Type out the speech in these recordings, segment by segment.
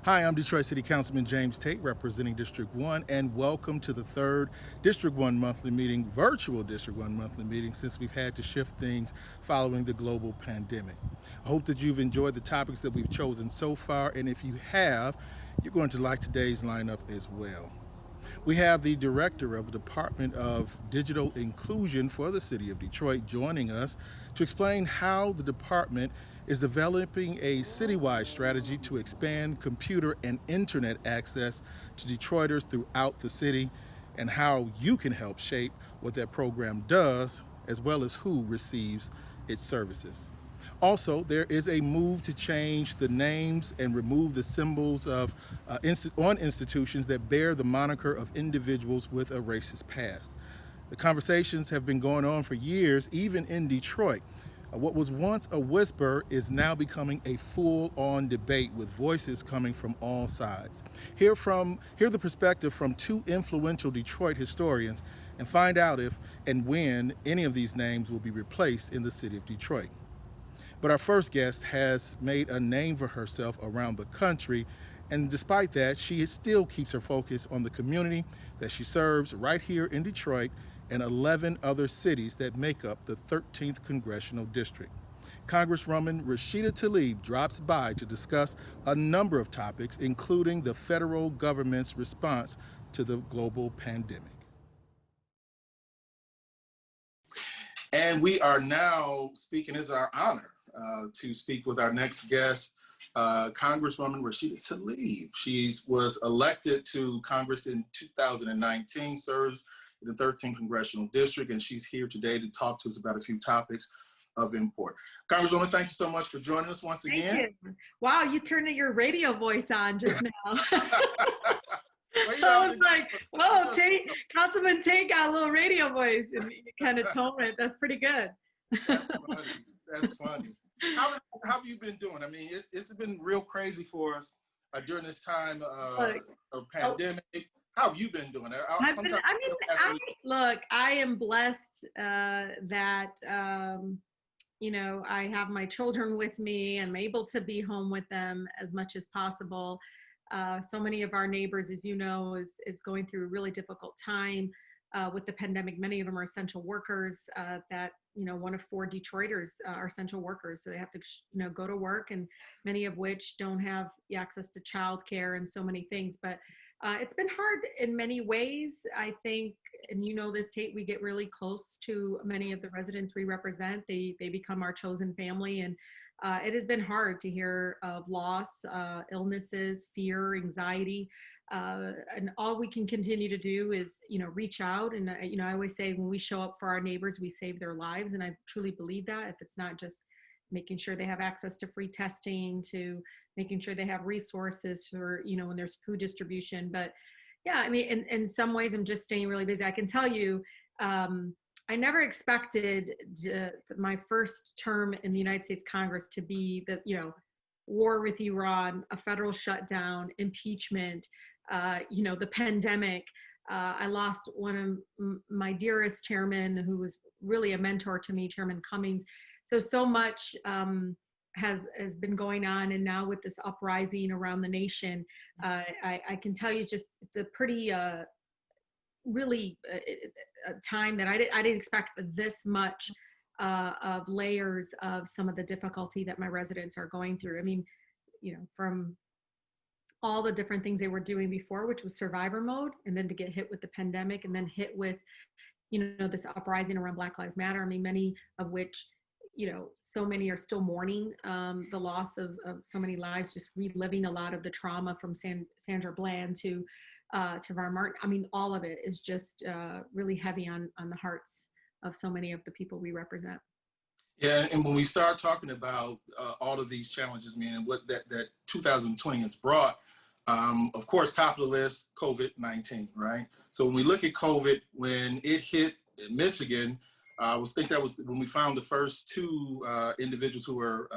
Hi, I'm Detroit City Councilman James Tate, representing District 1, and welcome to the third District 1 monthly meeting, virtual District 1 monthly meeting, since we've had to shift things following the global pandemic. I hope that you've enjoyed the topics that we've chosen so far, and if you have, you're going to like today's lineup as well. We have the director of the Department of Digital Inclusion for the City of Detroit joining us to explain how the department is developing a citywide strategy to expand computer and internet access to Detroiters throughout the city and how you can help shape what that program does as well as who receives its services. Also, there is a move to change the names and remove the symbols of on institutions that bear the moniker of individuals with a racist past. The conversations have been going on for years, even in Detroit. What was once a whisper is now becoming a full-on debate with voices coming from all sides. Hear the perspective from two influential Detroit historians and find out if and when any of these names will be replaced in the city of Detroit. But our first guest has made a name for herself around the country, and despite that, she still keeps her focus on the community that she serves right here in Detroit and 11 other cities that make up the 13th Congressional District. Congresswoman Rashida Tlaib drops by to discuss a number of topics, including the federal government's response to the global pandemic. And we are now speaking, it's our honor to speak with our next guest, Congresswoman Rashida Tlaib. She was elected to Congress in 2019, serves in the 13th Congressional District, and she's here today to talk to us about a few topics of import. Congresswoman, thank you so much for joining us once again. Thank you. Wow, you turned your radio voice on just now. Well, I was like, whoa, Councilman Tate got a little radio voice, and you kind of tone it. That's pretty good. That's funny. That's funny. How have you been doing? I mean, it's been real crazy for us during this time of pandemic. How have you been doing? Look, I am blessed that I have my children with me. I'm able to be home with them as much as possible. So many of our neighbors, as you know, is going through a really difficult time with the pandemic. Many of them are essential workers that, one of four Detroiters are essential workers. So they have to, go to work, and many of which don't have access to childcare and so many things. But it's been hard in many ways, I think, and this, Tate, we get really close to many of the residents we represent. They become our chosen family, and it has been hard to hear of loss, illnesses, fear, anxiety, and all we can continue to do is, reach out. And, I always say when we show up for our neighbors, we save their lives. And I truly believe that. If it's not just making sure they have access to free testing, to making sure they have resources for, when there's food distribution. But yeah, I mean, in some ways, I'm just staying really busy. I can tell you, I never expected my first term in the United States Congress to be the, war with Iran, a federal shutdown, impeachment, the pandemic. I lost one of my dearest chairmen, who was really a mentor to me, Chairman Cummings. So much has been going on, and now with this uprising around the nation, I can tell you, it's a pretty really a time that I didn't expect this much of layers of some of the difficulty that my residents are going through. I mean, from all the different things they were doing before, which was survivor mode, and then to get hit with the pandemic, and then hit with, this uprising around Black Lives Matter. I mean, many of which, so many are still mourning the loss of so many lives, just reliving a lot of the trauma from Sandra Bland to Trayvon Martin. I mean, all of it is just really heavy on the hearts of so many of the people we represent. Yeah, and when we start talking about all of these challenges, man, and what that 2020 has brought, of course, top of the list, COVID-19, right? So when we look at COVID, when it hit Michigan, I think that was when we found the first two individuals who were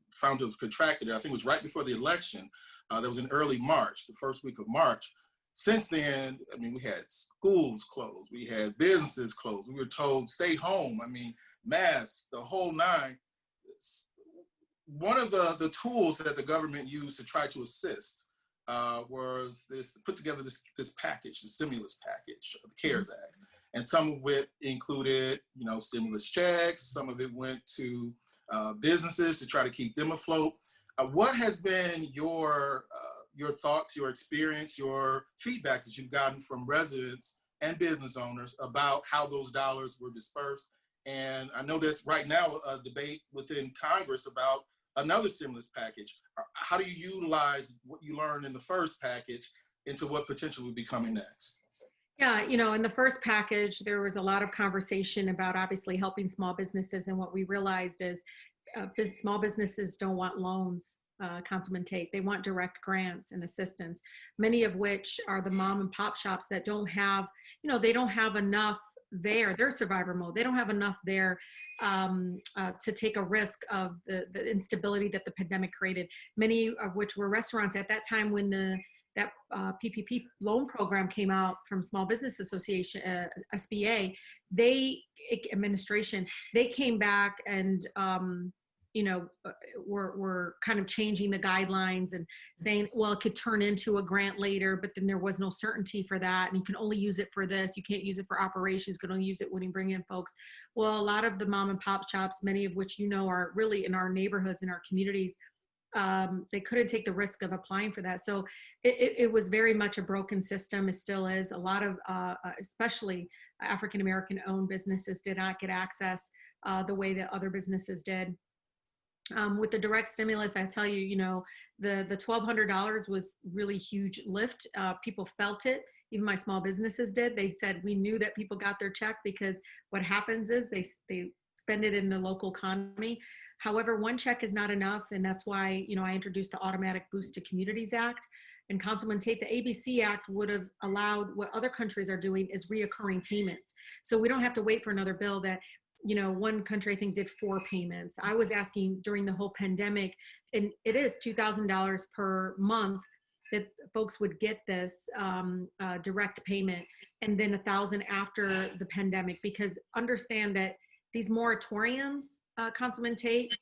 found to have contracted it. I think it was right before the election. That was in early March, the first week of March. Since then, I mean, we had schools closed, we had businesses closed, we were told stay home. I mean, masks, the whole nine. One of the tools that the government used to try to assist was this put together this package, the stimulus package, the CARES Act, and some of it included, stimulus checks. Some of it went to businesses to try to keep them afloat. What has been your thoughts, your experience, your feedback that you've gotten from residents and business owners about how those dollars were dispersed? And I know there's right now a debate within Congress about another stimulus package. How do you utilize what you learned in the first package into what potentially will be coming next? Yeah, in the first package, there was a lot of conversation about obviously helping small businesses. And what we realized is small businesses don't want loans, Councilman Tate. They want direct grants and assistance, many of which are the mom and pop shops that don't have, they don't have enough there. They're survivor mode. They don't have enough there to take a risk of the instability that the pandemic created, many of which were restaurants at that time when that PPP loan program came out from Small Business Association, SBA, administration, they came back and, were kind of changing the guidelines and saying, well, it could turn into a grant later, but then there was no certainty for that. And you can only use it for this. You can't use it for operations. You can only use it when you bring in folks. Well, a lot of the mom and pop shops, many of which, are really in our neighborhoods, in our communities, they couldn't take the risk of applying for that. So it was very much a broken system. It still is. A lot of, especially African-American owned businesses did not get access the way that other businesses did. With the direct stimulus, I tell you, the $1,200 was really huge lift. People felt it. Even my small businesses did. They said, we knew that people got their check because what happens is they spend it in the local economy. However, one check is not enough. And that's why, I introduced the Automatic Boost to Communities Act. And Councilman Tate, the ABC Act would have allowed what other countries are doing is reoccurring payments. So we don't have to wait for another bill that, one country I think did 4 payments. I was asking during the whole pandemic, and it is $2,000 per month that folks would get this direct payment, and then $1,000 after the pandemic, because understand that these moratoriums, Councilman Tate,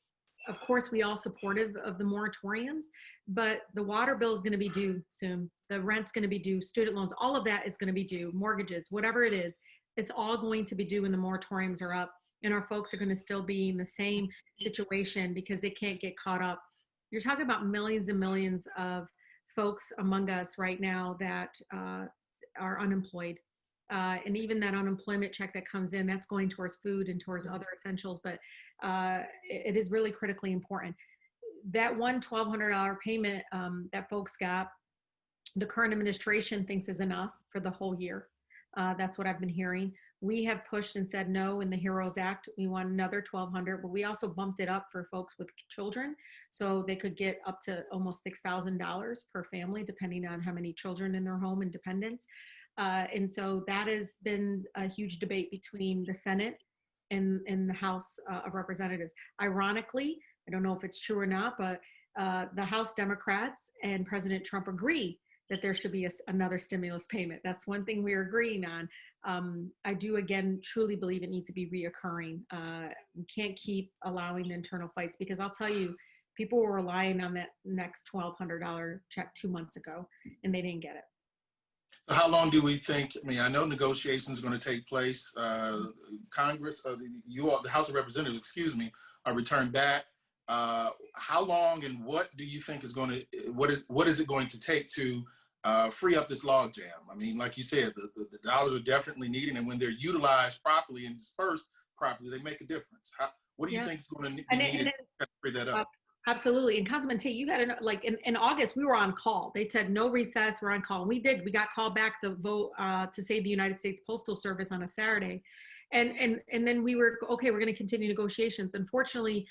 of course, we all supportive of the moratoriums, but the water bill is going to be due soon. The rent's going to be due, student loans, all of that is going to be due, mortgages, whatever it is, it's all going to be due when the moratoriums are up. And our folks are going to still be in the same situation because they can't get caught up. You're talking about millions and millions of folks among us right now that are unemployed. And even that unemployment check that comes in, that's going towards food and towards other essentials, but it is really critically important. That one $1,200 payment that folks got, the current administration thinks is enough for the whole year. That's what I've been hearing. We have pushed and said no in the HEROES Act. We want another $1,200, but we also bumped it up for folks with children, so they could get up to almost $6,000 per family, depending on how many children in their home and dependents. And so that has been a huge debate between the Senate and the House of Representatives. Ironically, I don't know if it's true or not, but the House Democrats and President Trump agree that there should be another stimulus payment. That's one thing we're agreeing on. I do, again, truly believe it needs to be reoccurring. We can't keep allowing the internal fights, because I'll tell you, people were relying on that next $1,200 check 2 months ago, and they didn't get it. So how long do we think, I know negotiations are going to take place. Congress, the House of Representatives, are returned back. How long and what do you think is going to, what is it going to take to free up this logjam? Like you said, the dollars are definitely needed, and when they're utilized properly and dispersed properly, they make a difference. What do you think is going to be needed to free that up? Absolutely. And Councilman Tate, you got to know, like in August, we were on call. They said no recess, we're on call. And we did. We got called back to vote to save the United States Postal Service on a Saturday. And then we were, okay, we're going to continue negotiations. Unfortunately,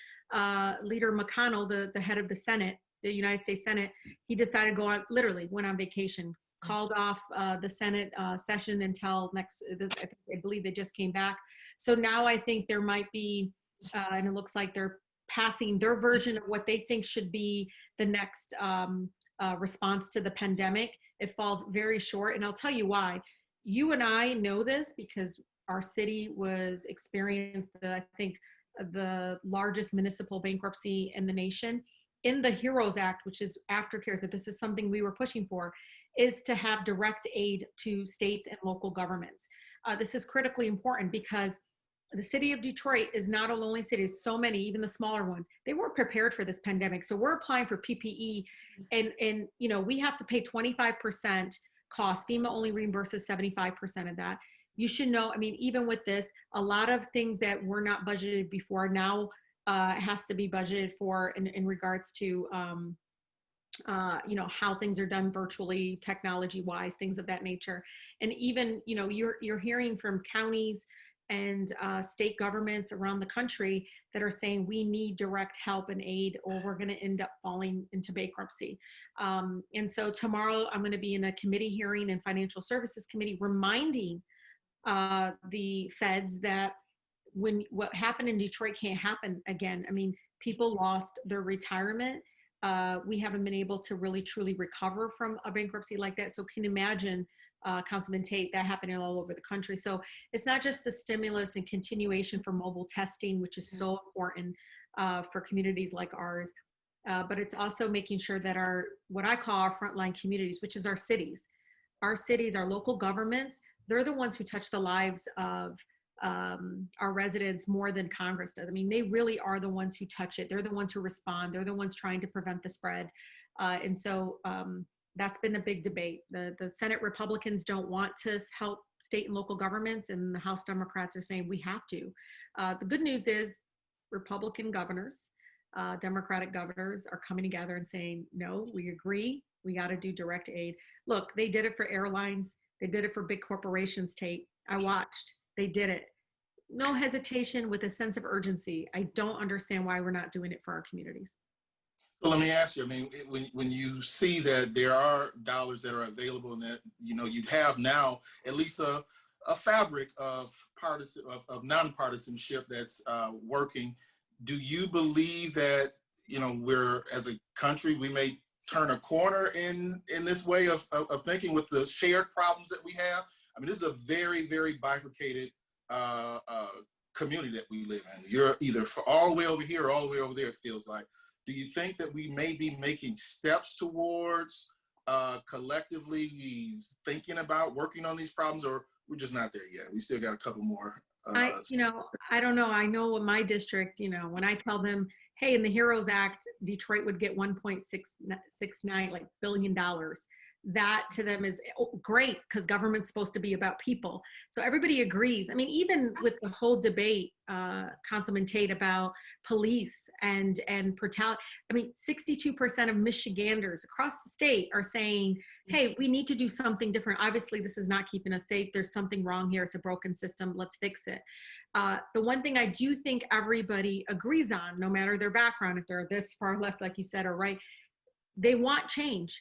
Leader McConnell, the head of the Senate, the United States Senate, he decided to go on, literally went on vacation, called off the Senate session until next, I believe they just came back. So now I think there might be, and it looks like they're passing their version of what they think should be the next response to the pandemic. It falls very short, and I'll tell you why. You and I know this because our city was experienced, I think, the largest municipal bankruptcy in the nation. in the HEROES Act, which is aftercare, that this is something we were pushing for, is to have direct aid to states and local governments. This is critically important because the city of Detroit is not a lonely city. So many, even the smaller ones, they weren't prepared for this pandemic. So we're applying for PPE, and we have to pay 25% cost. FEMA only reimburses 75% of that. You should know. I mean, even with this, a lot of things that were not budgeted before now has to be budgeted for in regards to how things are done virtually, technology wise, things of that nature. And even you're hearing from counties and state governments around the country that are saying we need direct help and aid, or we're going to end up falling into bankruptcy. And so tomorrow I'm going to be in a committee hearing in Financial Services Committee, reminding the feds that when what happened in Detroit can't happen again. I mean, people lost their retirement. We haven't been able to really truly recover from a bankruptcy like that. So can you imagine, Councilman Tate, that happening all over the country? So it's not just the stimulus and continuation for mobile testing, which is so important for communities like ours, but it's also making sure that what I call our frontline communities, which is our cities, our local governments, they're the ones who touch the lives of our residents more than Congress does. I mean, they really are the ones who touch it. They're the ones who respond. They're the ones trying to prevent the spread. And so that's been a big debate. The Senate Republicans don't want to help state and local governments, and the House Democrats are saying we have to. The good news is Republican governors, Democratic governors are coming together and saying, no, we agree. We got to do direct aid. Look, they did it for airlines. They did it for big corporations, Tate. I watched. They did it. No hesitation, with a sense of urgency. I don't understand why we're not doing it for our communities. So let me ask you, I mean, when you see that there are dollars that are available and that, you'd have now at least a fabric of nonpartisanship that's working, do you believe that, we're, as a country, we may turn a corner in this way of thinking with the shared problems that we have? I mean, this is a very, very bifurcated community that we live in. You're either all the way over here or all the way over there, it feels like. Do you think that we may be making steps towards collectively thinking about working on these problems, or we're just not there yet? We still got a couple more. I don't know. I know in my district, when I tell them, hey, in the HEROES Act, Detroit would get $1.669 billion. That to them is great, because government's supposed to be about people. So everybody agrees. I mean, even with the whole debate, Councilman Tate, about police and brutality, I mean, 62% of Michiganders across the state are saying, hey, we need to do something different. Obviously, this is not keeping us safe. There's something wrong here. It's a broken system. Let's fix it. The one thing I do think everybody agrees on, no matter their background, if they're this far left, like you said, or right, they want change.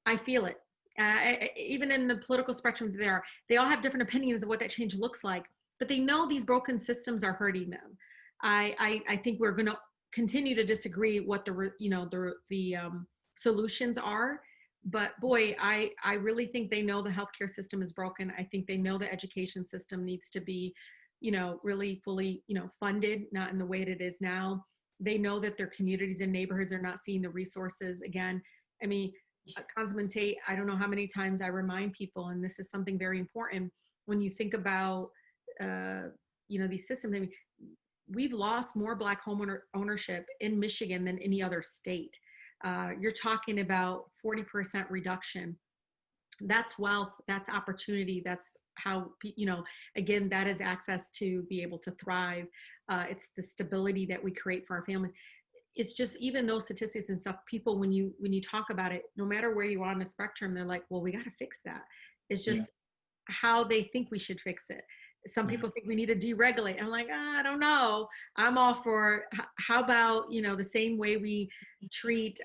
I feel it. Even in the political spectrum, they all have different opinions of what that change looks like, but they know these broken systems are hurting them. I think we're going to continue to disagree what the solutions are, but boy, I really think they know the healthcare system is broken. I think they know the education system needs to be, really fully, funded, not in the way that it is now. They know that their communities and neighborhoods are not seeing the resources again. I mean, Councilman Tate, I don't know how many times I remind people, and this is something very important, when you think about, these systems. I mean, we've lost more Black home ownership in Michigan than any other state. You're talking about 40% reduction. That's wealth, that's opportunity, that's how, again, that is access to be able to thrive. It's the stability that we create for our families. It's just, even those statistics and stuff, people, when you talk about it, no matter where you are on the spectrum, they're like, well, we got to fix that. It's just how they think we should fix it. Some people think we need to deregulate. I'm like, I don't know. I'm all for, how about, the same way we treat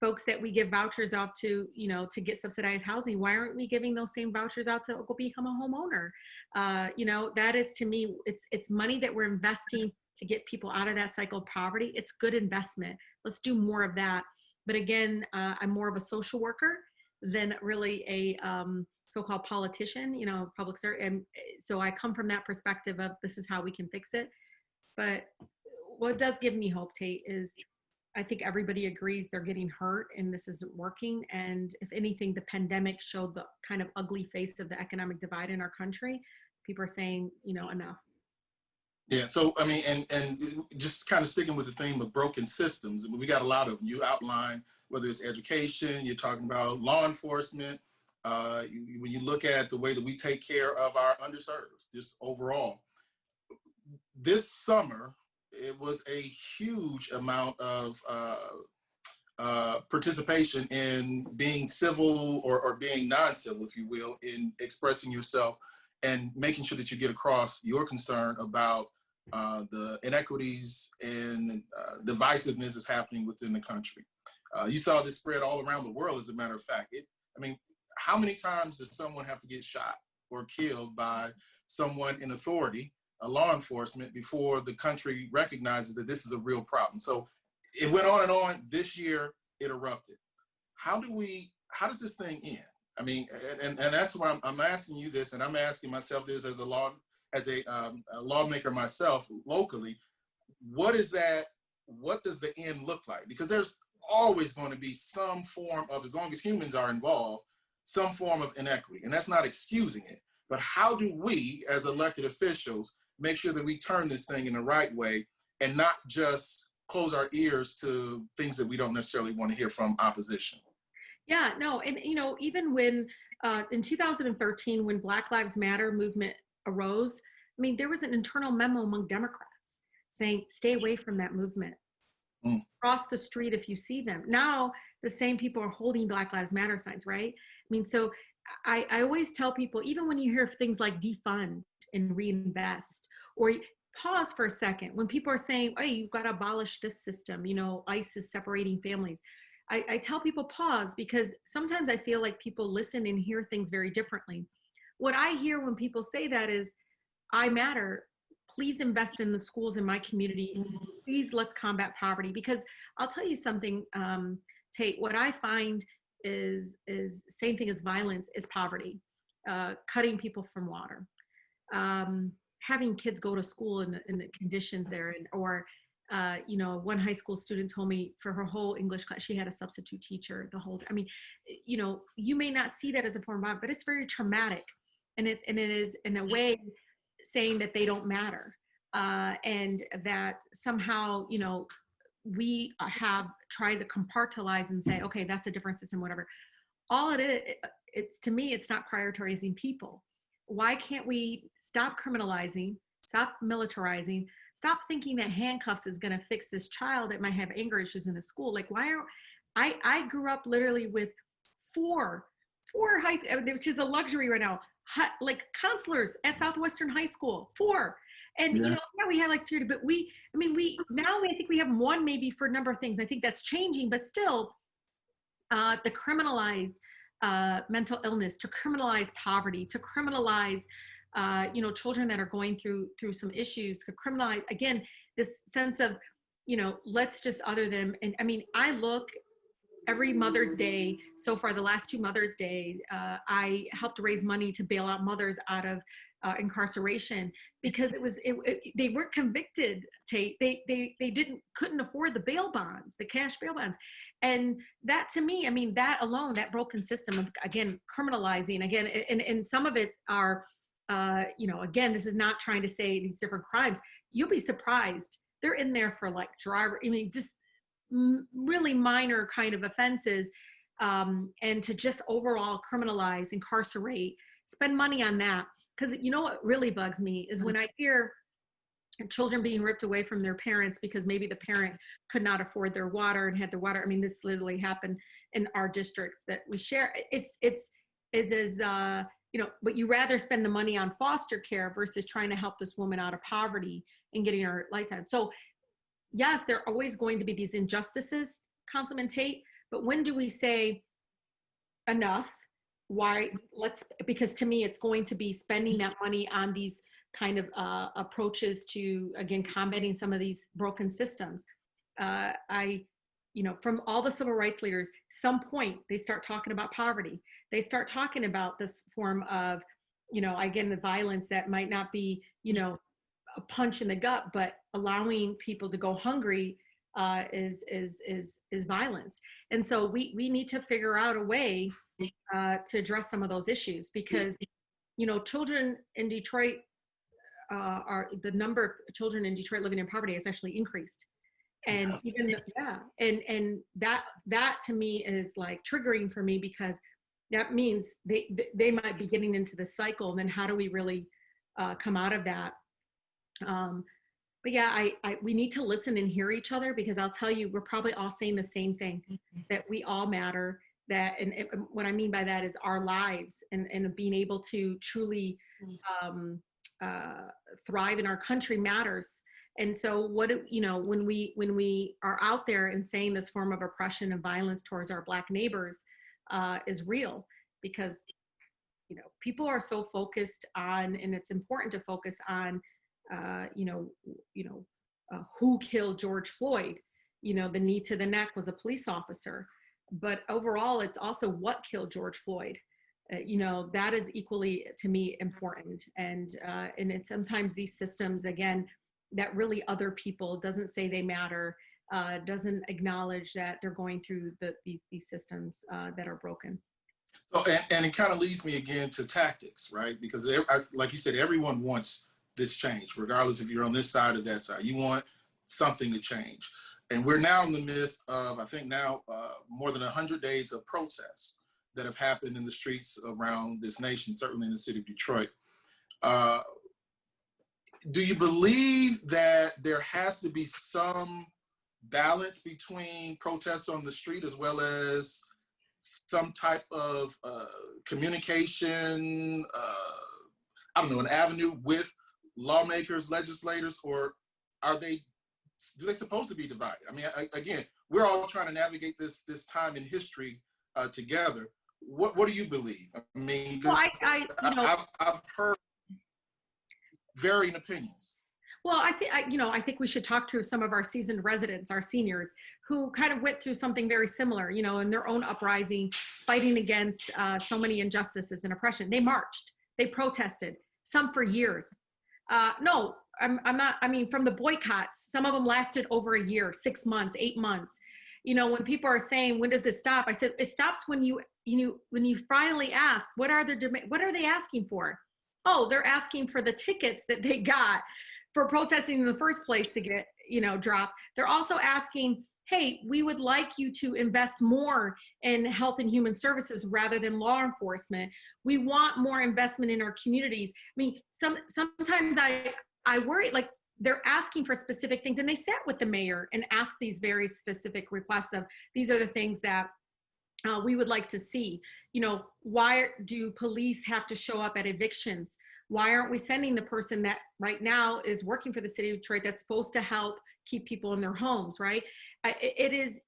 folks that we give vouchers off to, to get subsidized housing. Why aren't we giving those same vouchers out to go become a homeowner? That is, to me, it's money that we're investing to get people out of that cycle of poverty. It's good investment. Let's do more of that. But again, I'm more of a social worker than really a so-called politician, public service. And so I come from that perspective of, this is how we can fix it. But what does give me hope, Tate, is I think everybody agrees they're getting hurt and this isn't working. And if anything, the pandemic showed the kind of ugly face of the economic divide in our country. People are saying, enough. Yeah. So, I mean, and just kind of sticking with the theme of broken systems, I mean, we got a lot of them. You outline whether it's education, you're talking about law enforcement. When you look at the way that we take care of our underserved, just overall, this summer, it was a huge amount of participation in being civil or being non-civil, if you will, in expressing yourself and making sure that you get across your concern about the inequities and divisiveness that's happening within the country. You saw this spread all around the world, as a matter of fact. I mean, how many times does someone have to get shot or killed by someone in authority, a law enforcement, before the country recognizes that this is a real problem? So it went on and on. This year, it erupted. How does this thing end? I mean, and that's why I'm asking you this, and I'm asking myself this as a lawmaker myself locally. What is that? What does the end look like? Because there's always going to be some form of, as long as humans are involved, some form of inequity, and that's not excusing it. But how do we, as elected officials, make sure that we turn this thing in the right way and not just close our ears to things that we don't necessarily want to hear from opposition? Yeah, no, and even when in 2013, when Black Lives Matter movement arose, I mean, there was an internal memo among Democrats saying, stay away from that movement. Cross the street if you see them. Now, the same people are holding Black Lives Matter signs, right? I mean, so I always tell people, even when you hear things like defund and reinvest, or pause for a second, when people are saying, hey, you've got to abolish this system, ICE is separating families. I tell people pause, because sometimes I feel like people listen and hear things very differently. What I hear when people say that is, I matter. Please invest in the schools in my community. Please, let's combat poverty. Because I'll tell you something, Tate, what I find is same thing as violence is poverty, cutting people from water, having kids go to school in the conditions there, or one high school student told me for her whole English class, she had a substitute teacher the whole, I mean, you may not see that as a form of violence, but it's very traumatic. And it is in a way saying that they don't matter. And that somehow, we have tried to compartmentalize and say, okay, that's a different system, whatever. All it is, it's, to me, it's not prioritizing people. Why can't we stop criminalizing, stop militarizing, stop thinking that handcuffs is going to fix this child that might have anger issues in the school? Like, I grew up literally with four high school, which is a luxury right now, like counselors at Southwestern High School, 4. And, Yeah. We had like security, but I think we have one maybe for a number of things. I think that's changing, but still, to criminalize mental illness, to criminalize poverty, to criminalize, children that are going through some issues, to criminalize, again, this sense of, let's just other them. And I mean, I look every Mother's Day so far, the last 2 Mother's Day, I helped raise money to bail out mothers out of incarceration, because they weren't convicted, Tate. They couldn't afford the bail bonds, the cash bail bonds. And that, to me, I mean, that alone, that broken system of, again, criminalizing, again, and some of it are, again, this is not trying to say these different crimes. You'll be surprised. They're in there for like just really minor kind of offenses, and to just overall criminalize, incarcerate, spend money on that. Because what really bugs me is when I hear children being ripped away from their parents because maybe the parent could not afford their water and had their water. I mean, this literally happened in our districts that we share. It is but you rather spend the money on foster care versus trying to help this woman out of poverty and getting her lifetime. So yes, there are always going to be these injustices, Councilman Tate, but when do we say enough? Why? Because to me, it's going to be spending that money on these kind of approaches to, again, combating some of these broken systems. From all the civil rights leaders, some point they start talking about poverty. They start talking about this form of, again, the violence that might not be, a punch in the gut, but allowing people to go hungry is violence. And so we need to figure out a way to address some of those issues, because children in Detroit are the number of children in Detroit living in poverty has actually increased. And even and that to me is like triggering for me, because that means they might be getting into the cycle. And then how do we really come out of that? But yeah, we need to listen and hear each other, because I'll tell you, we're probably all saying the same thing, that we all matter. That, and what I mean by that is our lives, and being able to truly thrive in our country matters. And so when we are out there and saying this form of oppression and violence towards our Black neighbors is real, because people are so focused on, and it's important to focus on who killed George Floyd. The knee to the neck was a police officer, but overall it's also what killed George Floyd. That is equally, to me, important. And it's sometimes these systems, again, that really other people doesn't say they matter, doesn't acknowledge that they're going through these systems that are broken. So, and it kind of leads me again to tactics, right? Because like you said, everyone wants this change, regardless if you're on this side or that side. You want something to change. And we're now in the midst of, I think now, more than 100 days of protests that have happened in the streets around this nation, certainly in the city of Detroit. Do you believe that there has to be some balance between protests on the street as well as some type of communication, an avenue with lawmakers, legislators, or do they supposed to be divided? I mean, again, we're all trying to navigate this time in history together. What do you believe? I mean, well, I've heard varying opinions. Well, I think we should talk to some of our seasoned residents, our seniors, who kind of went through something very similar, in their own uprising, fighting against so many injustices and oppression. They marched, they protested, some for years. No, I'm not. I mean, from the boycotts, some of them lasted over a year, 6 months, 8 months. When people are saying, when does it stop? I said, it stops when you finally ask, what are they asking for? Oh, they're asking for the tickets that they got for protesting in the first place to get, dropped. They're also asking, hey, we would like you to invest more in health and human services rather than law enforcement. We want more investment in our communities. I mean, sometimes I worry, like, they're asking for specific things, and they sat with the mayor and asked these very specific requests of, these are the things that we would like to see. Why do police have to show up at evictions? Why aren't we sending the person that right now is working for the city of Detroit that's supposed to help keep people in their homes, right? It is,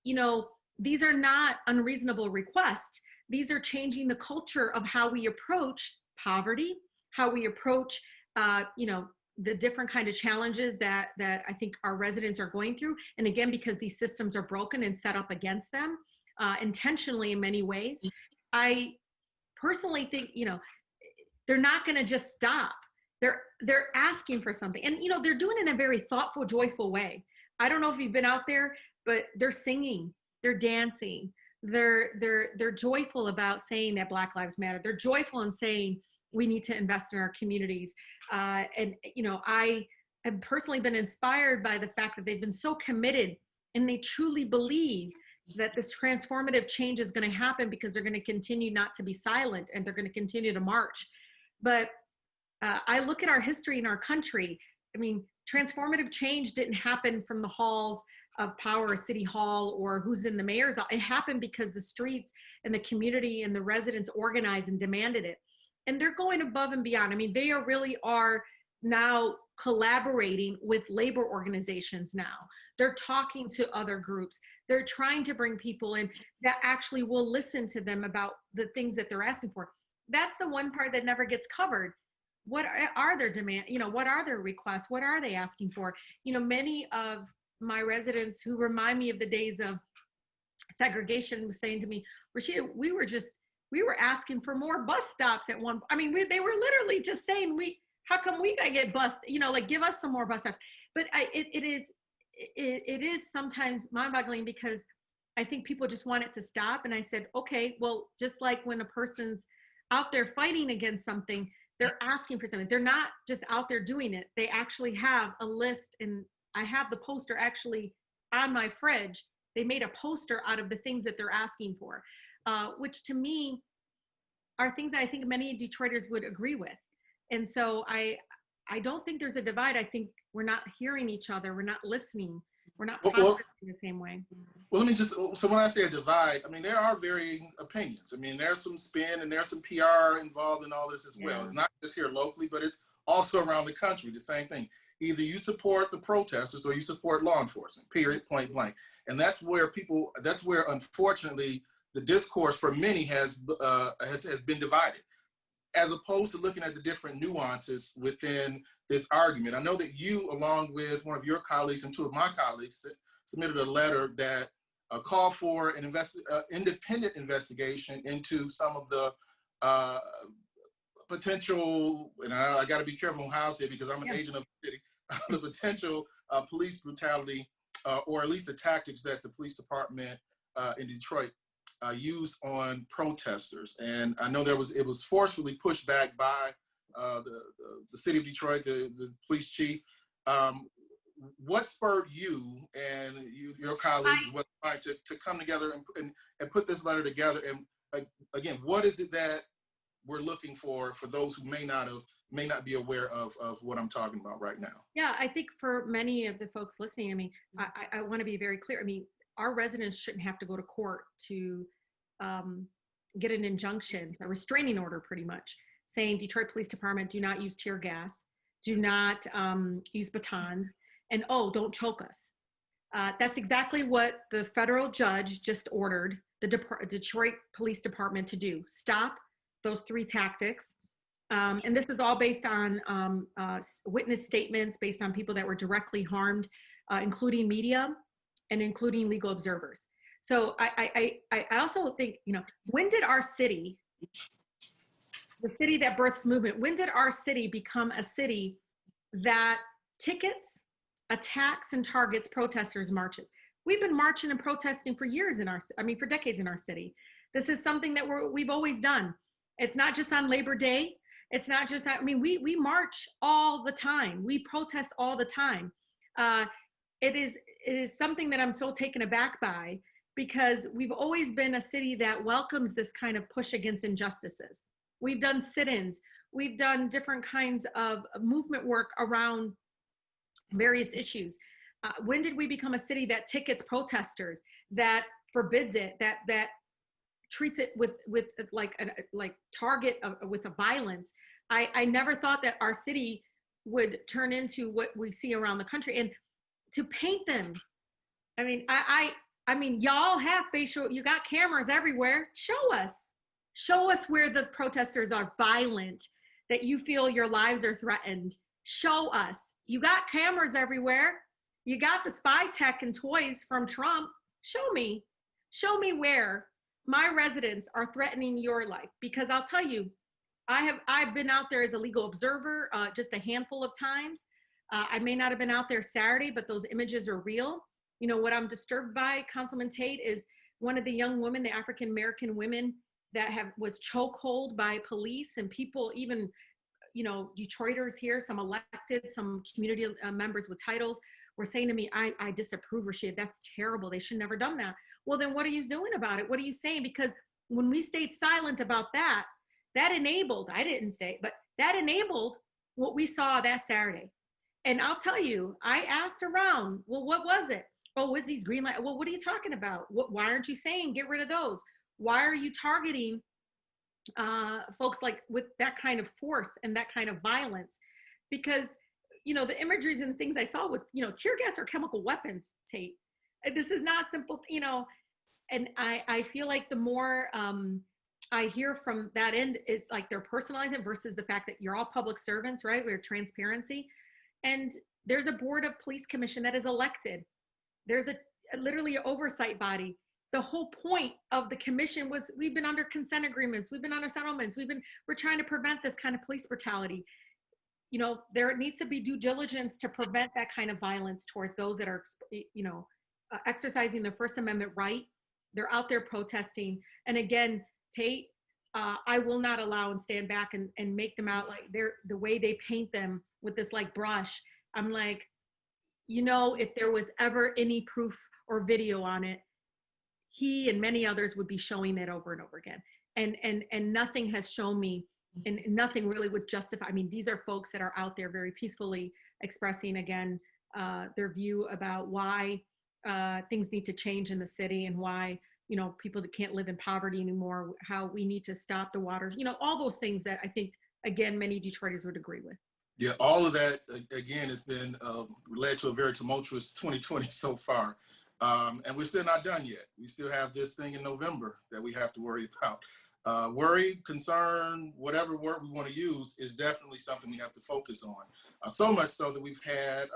these are not unreasonable requests. These are changing the culture of how we approach poverty, how we approach, the different kind of challenges that I think our residents are going through. And again, because these systems are broken and set up against them intentionally in many ways. I personally think, they're not going to just stop. They're asking for something, and they're doing it in a very thoughtful, joyful way. I don't know if you've been out there, but they're singing, they're dancing, they're joyful about saying that Black Lives Matter. They're joyful in saying we need to invest in our communities. And I have personally been inspired by the fact that they've been so committed, and they truly believe that this transformative change is going to happen, because they're going to continue not to be silent, and they're going to continue to march. But I look at our history in our country. I mean, transformative change didn't happen from the halls of power, City Hall, or who's in the mayor's office. It happened because the streets and the community and the residents organized and demanded it. And they're going above and beyond. I mean, they really are now collaborating with labor organizations now. They're talking to other groups. They're trying to bring people in that actually will listen to them about the things that they're asking for. That's the one part that never gets covered. What are their demands? What are their requests? What are they asking for? Many of my residents who remind me of the days of segregation was saying to me, Rashida, we were asking for more bus stops at one. I mean, they were literally just saying, how come we gotta get bus? Like, give us some more bus stops. But it is sometimes mind-boggling because I think people just want it to stop. And I said, okay, well, just like when a person's out there fighting against something, they're asking for something. They're not just out there doing it. They actually have a list, and I have the poster actually on my fridge. They made a poster out of the things that they're asking for, which to me are things that I think many Detroiters would agree with. And so I don't think there's a divide. I think we're not hearing each other. We're not listening. We're not processing the same way. Well, let me just, so when I say a divide, I mean, there are varying opinions. I mean, there's some spin and there's some PR involved in all this as well. It's not just here locally, but it's also around the country, the same thing. Either you support the protesters or you support law enforcement, period, point blank. And that's where unfortunately, the discourse for many has been divided, as opposed to looking at the different nuances within this argument. I know that you, along with one of your colleagues and two of my colleagues, submitted a letter that called for an independent investigation into some of the potential, and I got to be careful on how I say it because I'm an agent of the city, the potential police brutality, or at least the tactics that the police department in Detroit used on protesters. And I know it was forcefully pushed back by the city of Detroit, the police chief. What spurred you and your colleagues to come together and put this letter together? And again, what is it that we're looking for those who may not be aware of what I'm talking about right now? Yeah, I think for many of the folks listening, I mean, I want to be very clear. I mean, our residents shouldn't have to go to court to get an injunction, a restraining order pretty much, saying Detroit Police Department, do not use tear gas, do not use batons, and don't choke us. That's exactly what the federal judge just ordered the Detroit Police Department to do. Stop those three tactics. And this is all based on witness statements, based on people that were directly harmed, including media and including legal observers. So I also think, when did our city, the city that births movement, when did our city become a city that tickets, attacks, and targets protesters' marches? We've been marching and protesting for years for decades in our city. This is something that we've always done. It's not just on Labor Day. It's not just, we march all the time. We protest all the time. It is something that I'm so taken aback by, because we've always been a city that welcomes this kind of push against injustices. We've done sit-ins. We've done different kinds of movement work around various issues. When did we become a city that tickets protesters, that forbids it, that treats it with target with a violence? I never thought that our city would turn into what we see around the country. And to paint them, y'all have you got cameras everywhere. Show us where the protesters are violent, that you feel your lives are threatened. Show us. You got cameras everywhere. You got the spy tech and toys from Trump. Show me where my residents are threatening your life. Because I'll tell you, I've been out there as a legal observer just a handful of times. I may not have been out there Saturday, but those images are real. What I'm disturbed by, Councilman Tate, is one of the young women, the African-American women that was chokehold by police, and people, even, Detroiters here, some elected, some community members with titles, were saying to me, I disapprove, Rashida. That's terrible. They should never done that. Well, then what are you doing about it? What are you saying? Because when we stayed silent about that, that enabled, I didn't say, but that enabled what we saw that Saturday. And I'll tell you, I asked around, well, what was it? Oh, was these green light? Well, what are you talking about? Why aren't you saying get rid of those? Why are you targeting folks like with that kind of force and that kind of violence? Because, the imageries and the things I saw with, tear gas or chemical weapons, Tate, this is not simple, and I feel like the more I hear from that end is like they're personalizing it versus the fact that you're all public servants, right? We're transparency. And there's a board of police commission that is elected. There's literally an oversight body. The whole point of the commission was we've been under consent agreements. We've been under settlements. We're trying to prevent this kind of police brutality. there needs to be due diligence to prevent that kind of violence towards those that are, exercising their First Amendment right. They're out there protesting. And again, Tate, I will not allow and stand back and make them out like they're the way they paint them with this like brush. I'm like, if there was ever any proof or video on it, he and many others would be showing that over and over again. And nothing has shown me, and nothing really would justify. I mean, these are folks that are out there very peacefully expressing again their view about why things need to change in the city, and why people that can't live in poverty anymore, how we need to stop the waters, all those things that I think again many Detroiters would agree with. Yeah, all of that, again, has been led to a very tumultuous 2020 so far. And we're still not done yet. We still have this thing in November that we have to worry about. Worry, concern, whatever word we want to use, is definitely something we have to focus on. So much so that we've had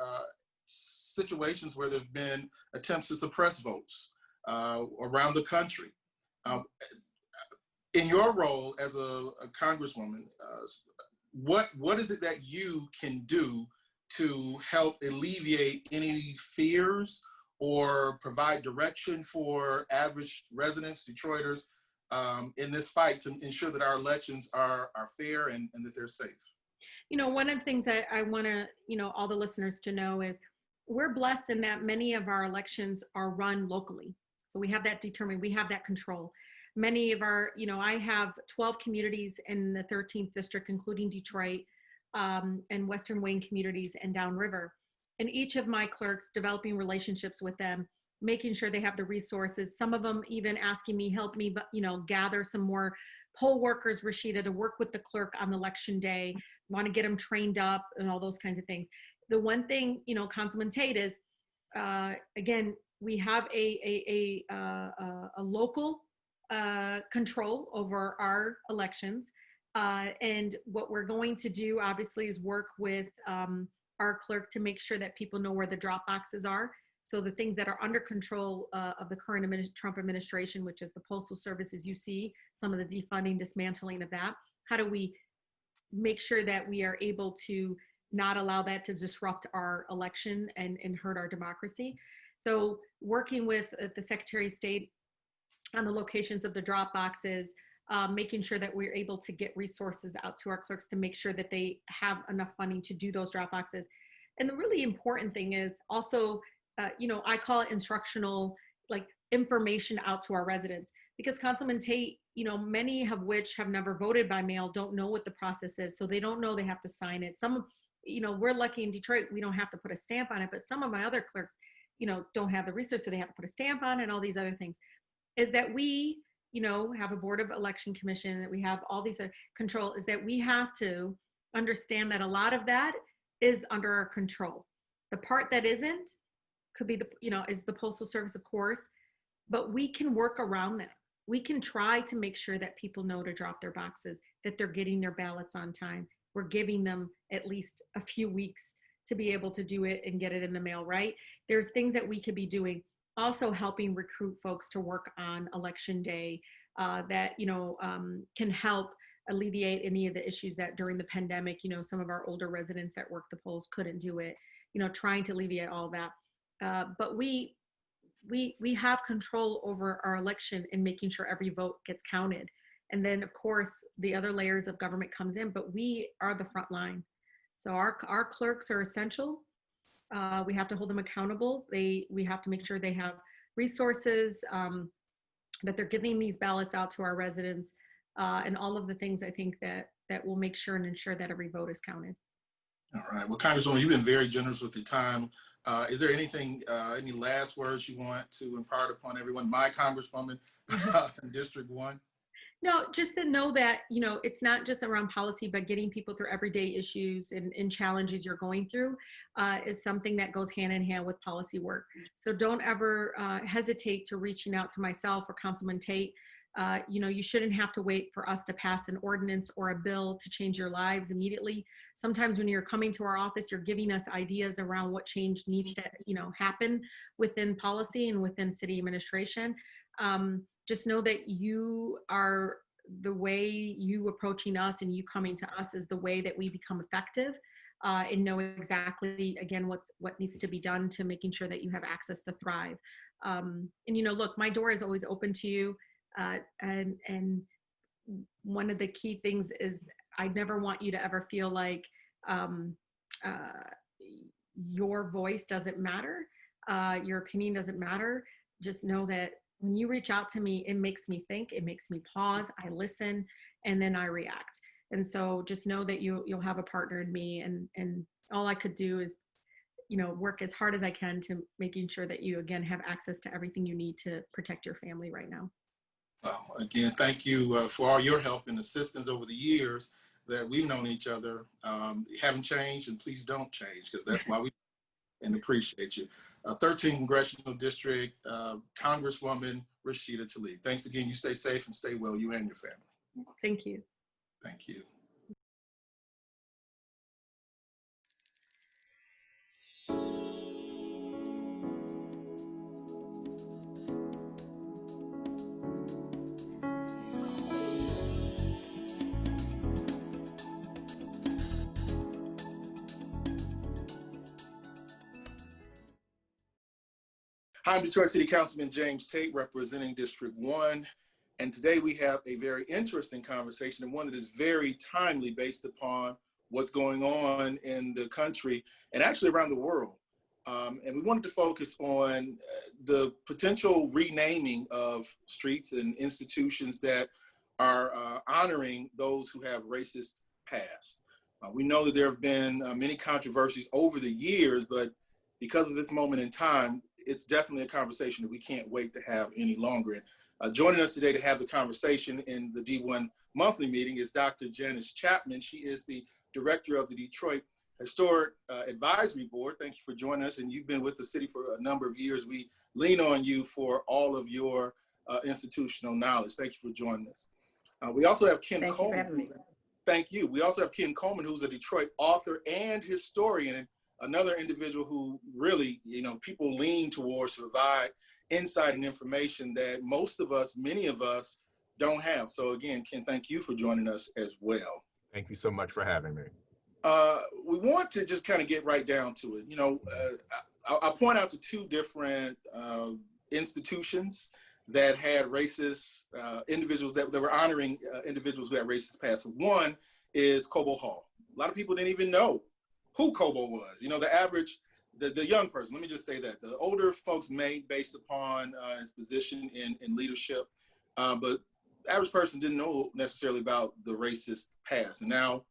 situations where there have been attempts to suppress votes around the country. In your role as a congresswoman, what is it that you can do to help alleviate any fears or provide direction for average residents, Detroiters, in this fight to ensure that our elections are fair and that they're safe? One of the things that I want to, all the listeners to know is we're blessed in that many of our elections are run locally. So we have that determined, we have that control. Many of our, I have 12 communities in the 13th district, including Detroit, and Western Wayne communities and downriver. And each of my clerks developing relationships with them, making sure they have the resources. Some of them even asking me, help me, but gather some more poll workers, Rashida, to work with the clerk on election day, want to get them trained up and all those kinds of things. The one thing, Councilman Tate, is, again, we have a local control over our elections. And what we're going to do, obviously, is work with our clerk to make sure that people know where the drop boxes are. So the things that are under control of the current Trump administration, which is the Postal Service, as you see, some of the defunding, dismantling of that. How do we make sure that we are able to not allow that to disrupt our election and hurt our democracy? So working with the Secretary of State on the locations of the drop boxes, making sure that we're able to get resources out to our clerks to make sure that they have enough funding to do those drop boxes. And the really important thing is also, I call it instructional, like information out to our residents, because Councilman Tate, many of which have never voted by mail, don't know what the process is. So they don't know they have to sign it. Some, we're lucky in Detroit, we don't have to put a stamp on it, but some of my other clerks, don't have the resources, so they have to put a stamp on it and all these other things. Is that we, have a Board of Election Commission, that we have all these control, is that we have to understand that a lot of that is under our control. The part that isn't could be is the Postal Service, of course, but we can work around that. We can try to make sure that people know to drop their boxes, that they're getting their ballots on time. We're giving them at least a few weeks to be able to do it and get it in the mail, right? There's things that we could be doing. Also helping recruit folks to work on election day that, can help alleviate any of the issues that during the pandemic, some of our older residents that work the polls couldn't do it, trying to alleviate all that. But we have control over our election and making sure every vote gets counted. And then, of course, the other layers of government comes in, but we are the front line. So our clerks are essential. We have to hold them accountable. We have to make sure they have resources, that they're giving these ballots out to our residents, and all of the things I think that will make sure and ensure that every vote is counted. All right. Well, Congresswoman, you've been very generous with your time. Is there anything, any last words you want to impart upon everyone? My Congresswoman in District 1? No, just to know that, it's not just around policy, but getting people through everyday issues and challenges you're going through is something that goes hand in hand with policy work. So don't ever hesitate to reaching out to myself or Councilman Tate. You shouldn't have to wait for us to pass an ordinance or a bill to change your lives immediately. Sometimes when you're coming to our office, you're giving us ideas around what change needs to, happen within policy and within city administration. Just know that you are the way you approaching us and you coming to us is the way that we become effective. and know exactly, again, what needs to be done to making sure that you have access to thrive. And look, my door is always open to you, and one of the key things is I never want you to ever feel like um, uh, your voice doesn't matter, your opinion doesn't matter. Just know that when you reach out to me, it makes me think, it makes me pause, I listen, and then I react. And so just know that you'll have a partner in me, and all I could do is work as hard as I can to making sure that you again have access to everything you need to protect your family right now. Again, thank you for all your help and assistance over the years that we've known each other. You haven't changed, and please don't change, because that's why we and appreciate you. 13th Congressional District, Congresswoman Rashida Tlaib. Thanks again. You stay safe and stay well, you and your family. Thank you. Thank you. Hi, I'm Detroit City Councilman James Tate, representing District 1. And today we have a very interesting conversation, and one that is very timely based upon what's going on in the country and actually around the world. And we wanted to focus on the potential renaming of streets and institutions that are honoring those who have racist past. We know that there have been many controversies over the years, but because of this moment in time, it's definitely a conversation that we can't wait to have any longer. And joining us today to have the conversation in the D1 monthly meeting is Dr. Janice Chapman. She is the director of the Detroit Historic Advisory Board. Thank you for joining us. And you've been with the city for a number of years. We lean on you for all of your institutional knowledge. Thank you for joining us. We also have Ken Coleman. Thank you. We also have Ken Coleman, who's a Detroit author and historian, and another individual who really, people lean towards to provide insight and information that most of us, many of us, don't have. So again, Ken, thank you for joining us as well. Thank you so much for having me. We want to just kind of get right down to it. I'll point out to two different institutions that had racist individuals that were honoring individuals who had racist past. One is Cobo Hall. A lot of people didn't even know who Cobo was. The average, the young person, let me just say that. The older folks may, based upon his position in leadership, but the average person didn't know necessarily about the racist past. And now,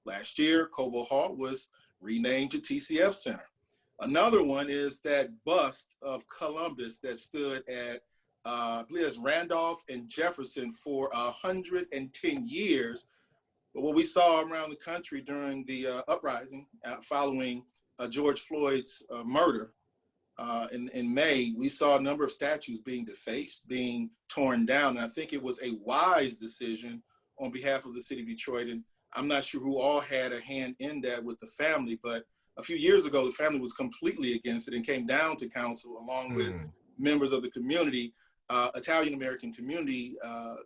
last year, Cobo Hall was renamed to TCF Center. Another one is that bust of Columbus that stood at, I believe it's Randolph and Jefferson for 110 years. But what we saw around the country during the uprising following George Floyd's murder in May, we saw a number of statues being defaced, being torn down. And I think it was a wise decision on behalf of the city of Detroit. And I'm not sure who all had a hand in that with the family, but a few years ago, the family was completely against it and came down to council along with members of the community, Italian-American community,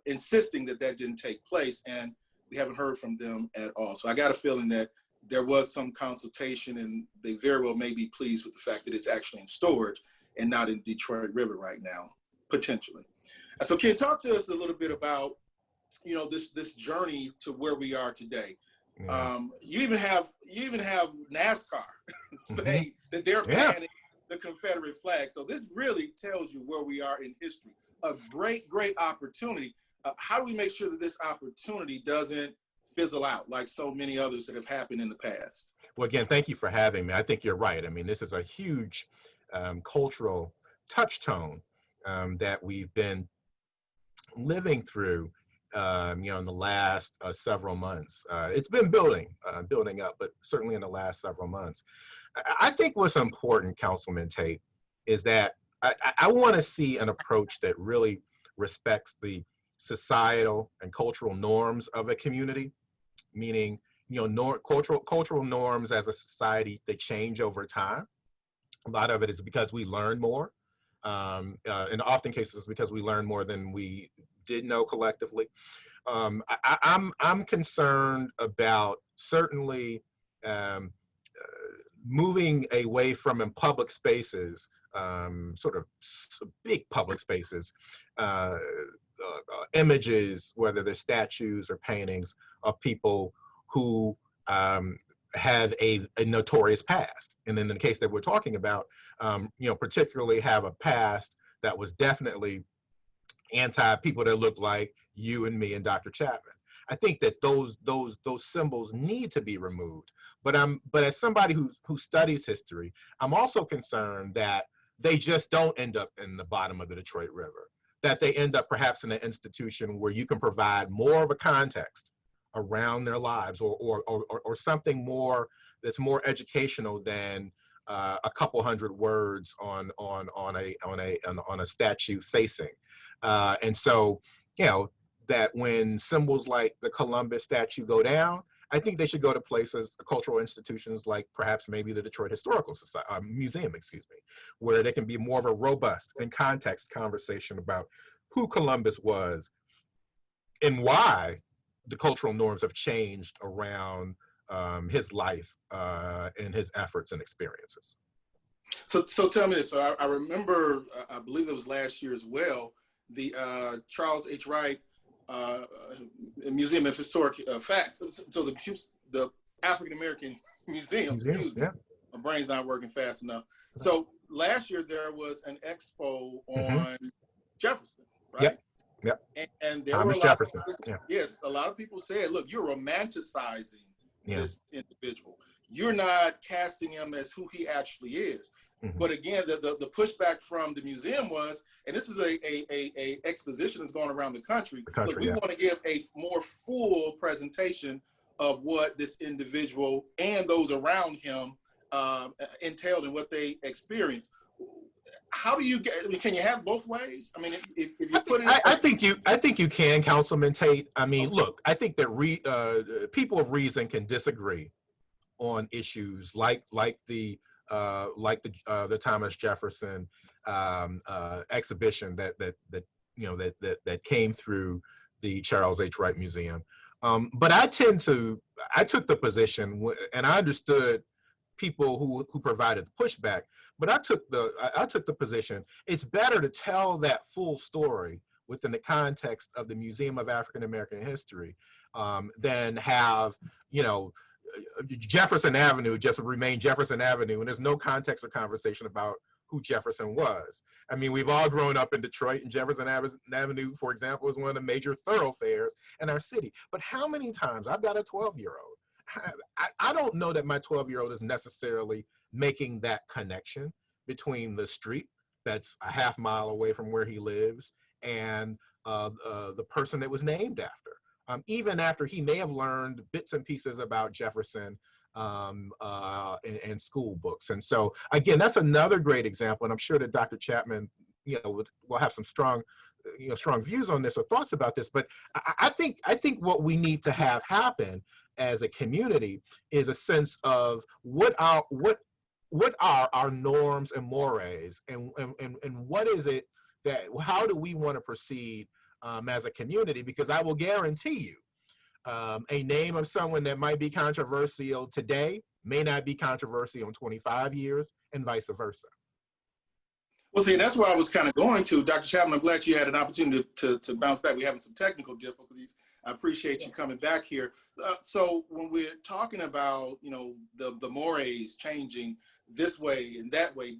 insisting that didn't take place. And we haven't heard from them at all. So I got a feeling that there was some consultation, and they very well may be pleased with the fact that it's actually in storage and not in Detroit River right now, potentially. So Ken, talk to us a little bit about, this journey to where we are today. You even have NASCAR say that they're banning the Confederate flag. So this really tells you where we are in history. A great, great opportunity. How do we make sure that this opportunity doesn't fizzle out like so many others that have happened in the past? Well, again, thank you for having me. I think you're right. I mean, this is a huge cultural touchstone that we've been living through, in the last several months. It's been building up, but certainly in the last several months. I think what's important, Councilman Tate, is that I want to see an approach that really respects the societal and cultural norms of a community, meaning, cultural norms as a society, they change over time. A lot of it is because we learn more. In often cases, it's because we learn more than we did know collectively. I'm concerned about certainly moving away from in public spaces, sort of big public spaces, images, whether they're statues or paintings of people who have a notorious past. And in the case that we're talking about, particularly have a past that was definitely anti people that look like you and me and Dr. Chapman. I think that those symbols need to be removed. But as somebody who studies history, I'm also concerned that they just don't end up in the bottom of the Detroit River, that they end up perhaps in an institution where you can provide more of a context around their lives, or something more that's more educational than a couple hundred words on a statue facing. And so, that when symbols like the Columbus statue go down, I think they should go to places, cultural institutions like perhaps maybe the Detroit Historical Society, Museum, where there can be more of a robust and context conversation about who Columbus was and why the cultural norms have changed around his life and his efforts and experiences. So tell me this. So I remember, I believe it was last year as well, the Charles H. Wright Museum of Historic Facts. So the African American Museum. Excuse me, yeah. My brain's not working fast enough. So last year there was an expo on Jefferson, right? Yep. And there Thomas were a lot Jefferson. Yes, a lot of people said, look, you're romanticizing this individual. You're not casting him as who he actually is. But again, the pushback from the museum was, and this is a exposition that's going around the country. Look, we want to give a more full presentation of what this individual and those around him entailed and what they experienced. How do you can you have both ways? I mean, if you put it, I think you can, Councilman Tate. I mean, look, I think that people of reason can disagree on issues like the Thomas Jefferson exhibition that came through the Charles H. Wright Museum. But I took the position, and I understood people who provided the pushback, but I took the position, it's better to tell that full story within the context of the Museum of African American History than have, Jefferson Avenue just remain Jefferson Avenue, and there's no context or conversation about who Jefferson was. I mean, we've all grown up in Detroit, and Jefferson Avenue, for example, is one of the major thoroughfares in our city. But how many times, I've got a 12-year-old, I don't know that my 12-year-old is necessarily making that connection between the street that's a half mile away from where he lives and the person that was named after. Even after he may have learned bits and pieces about Jefferson in school books. And so, again, that's another great example. And I'm sure that Dr. Chapman, will have some strong views on this or thoughts about this. But I think what we need to have happen as a community is a sense of what are our norms and mores, and what is it that, how do we want to proceed as a community? Because I will guarantee you, a name of someone that might be controversial today may not be controversial in 25 years, and vice versa. Well, see, that's where I was kind of going to. Dr. Chapman, I'm glad you had an opportunity to bounce back. We're having some technical difficulties. I appreciate you coming back here. So when we're talking about, the mores changing this way and that way,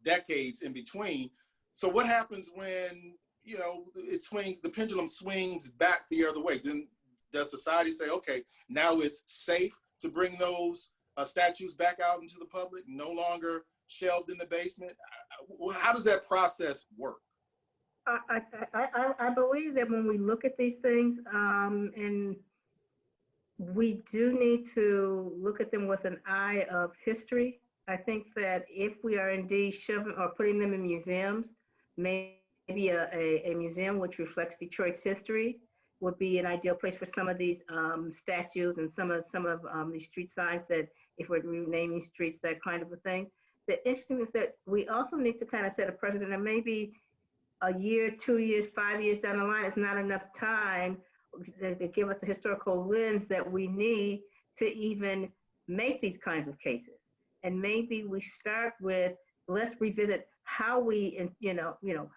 decades in between. So what happens when, it swings, the pendulum swings back the other way? Then does society say, okay, now it's safe to bring those statues back out into the public, no longer shelved in the basement? How does that process work? I believe that when we look at these things, and we do need to look at them with an eye of history. I think that if we are indeed shoving or putting them in museums, maybe a museum which reflects Detroit's history would be an ideal place for some of these statues and some of these street signs, that if we're renaming streets, that kind of a thing. The interesting is that we also need to kind of set a precedent, and maybe a year, 2 years, 5 years down the line is not enough time to give us the historical lens that we need to even make these kinds of cases. And maybe we start with, let's revisit how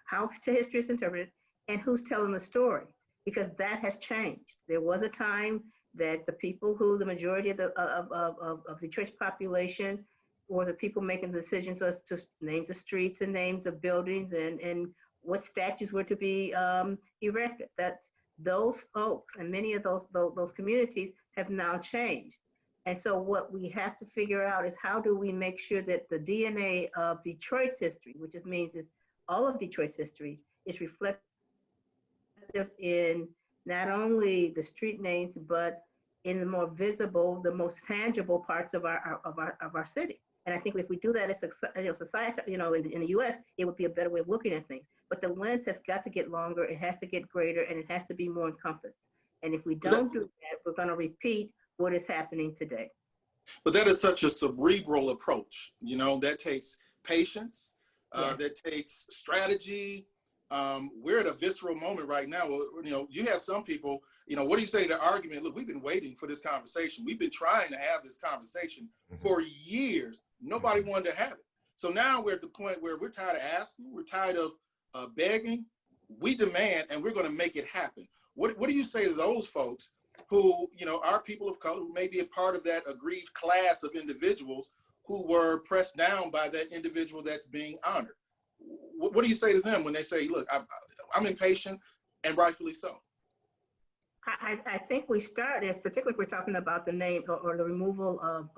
how history is interpreted and who's telling the story, because that has changed. There was a time that the majority of the church population, or the people making decisions as to names of streets and names of buildings and what statues were to be erected. That those folks and many of those communities have now changed. And so what we have to figure out is, how do we make sure that the DNA of Detroit's history, which means is all of Detroit's history, is reflected in not only the street names, but in the more visible, the most tangible parts of our city. And I think if we do that as a society, in the U.S., it would be a better way of looking at things. But the lens has got to get longer, it has to get greater, and it has to be more encompassed. And if we don't do that, we're going to repeat what is happening today. But that is such a cerebral approach. That takes patience, Yes. that takes strategy. We're at a visceral moment right now. You have some people, what do you say to the argument? Look, we've been waiting for this conversation. We've been trying to have this conversation for years. Nobody wanted to have it. So now we're at the point where we're tired of asking. We're tired of begging. We demand, and we're going to make it happen. What do you say to those folks who, are people of color, who may be a part of that aggrieved class of individuals who were pressed down by that individual that's being honored? What do you say to them when they say, look, I'm impatient, and rightfully so? I think we start, as particularly if we're talking about the name or the removal of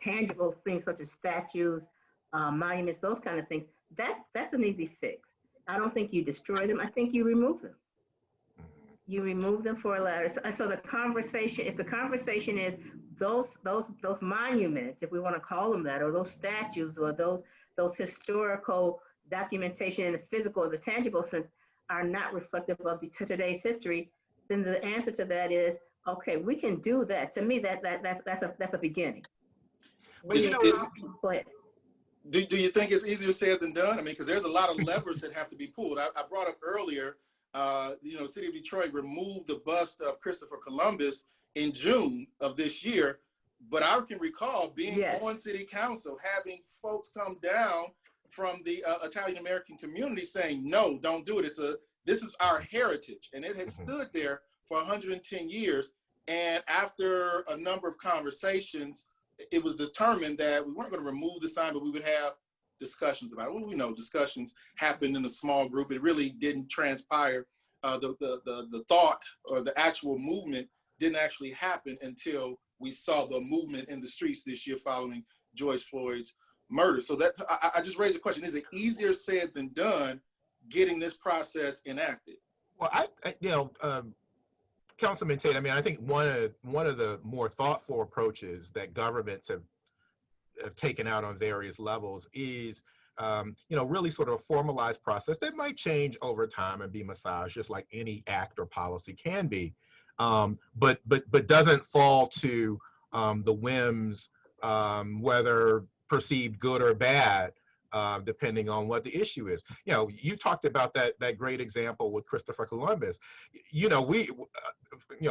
tangible things such as statues, monuments, those kind of things. That's an easy fix. I don't think you destroy them. I think you remove them. You remove them for a later. So the conversation, if the conversation is those monuments, if we want to call them that, or those statues, or those historical documentation in the physical or the tangible sense, are not reflective of today's history, then the answer to that is, okay, we can do that. To me, that's a beginning. Do you think it's easier said than done? I mean, because there's a lot of levers that have to be pulled. I brought up earlier, the city of Detroit removed the bust of Christopher Columbus in June of this year. But I can recall being on city council, having folks come down from the Italian American community saying, no, don't do it. This is our heritage. And it has stood there for 110 years. And after a number of conversations, it was determined that we weren't going to remove the sign, but we would have discussions about it. Well, we know discussions happened in a small group. It really didn't transpire. The thought or the actual movement didn't actually happen until we saw the movement in the streets this year following George Floyd's murder. So that I just raised the question: is it easier said than done getting this process enacted? Well, Councilman Tate, I mean, I think one of the more thoughtful approaches that governments have taken out on various levels is, really sort of a formalized process that might change over time and be massaged, just like any act or policy can be, but doesn't fall to the whims, whether perceived good or bad, depending on what the issue is. You talked about that great example with Christopher Columbus. We,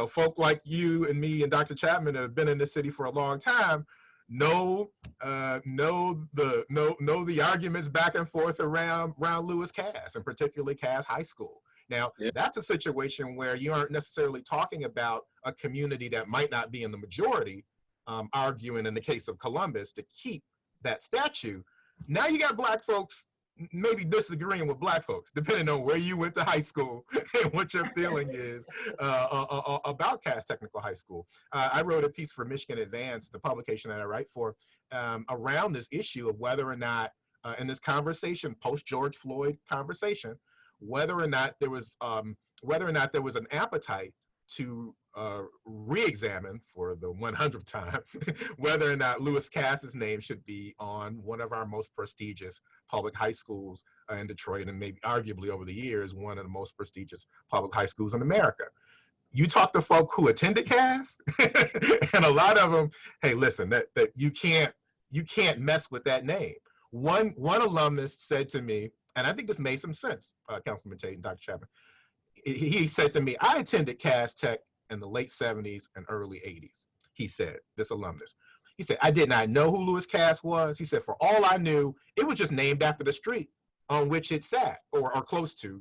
folk like you and me and Dr. Chapman have been in this city for a long time. Know the arguments back and forth around Lewis Cass, and particularly Cass High School. Now, that's a situation where you aren't necessarily talking about a community that might not be in the majority, arguing in the case of Columbus to keep that statue. Now you got Black folks maybe disagreeing with Black folks, depending on where you went to high school and what your feeling is about Cass Technical High School. I wrote a piece for Michigan Advance, the publication that I write for, around this issue of whether or not, in this conversation, post-George Floyd conversation, whether or not there was an appetite to re-examine for the 100th time whether or not Lewis Cass's name should be on one of our most prestigious public high schools in Detroit, and maybe arguably over the years one of the most prestigious public high schools in America. You talk to folk who attended Cass, and a lot of them, hey, listen, that you can't mess with that name. One alumnus said to me, and I think this made some sense, Councilman Tate and Dr. Chapman. He said to me, I attended Cass Tech in the late 70s and early 80s, he said, this alumnus. He said, I did not know who Lewis Cass was. He said, for all I knew, it was just named after the street on which it sat, or close to,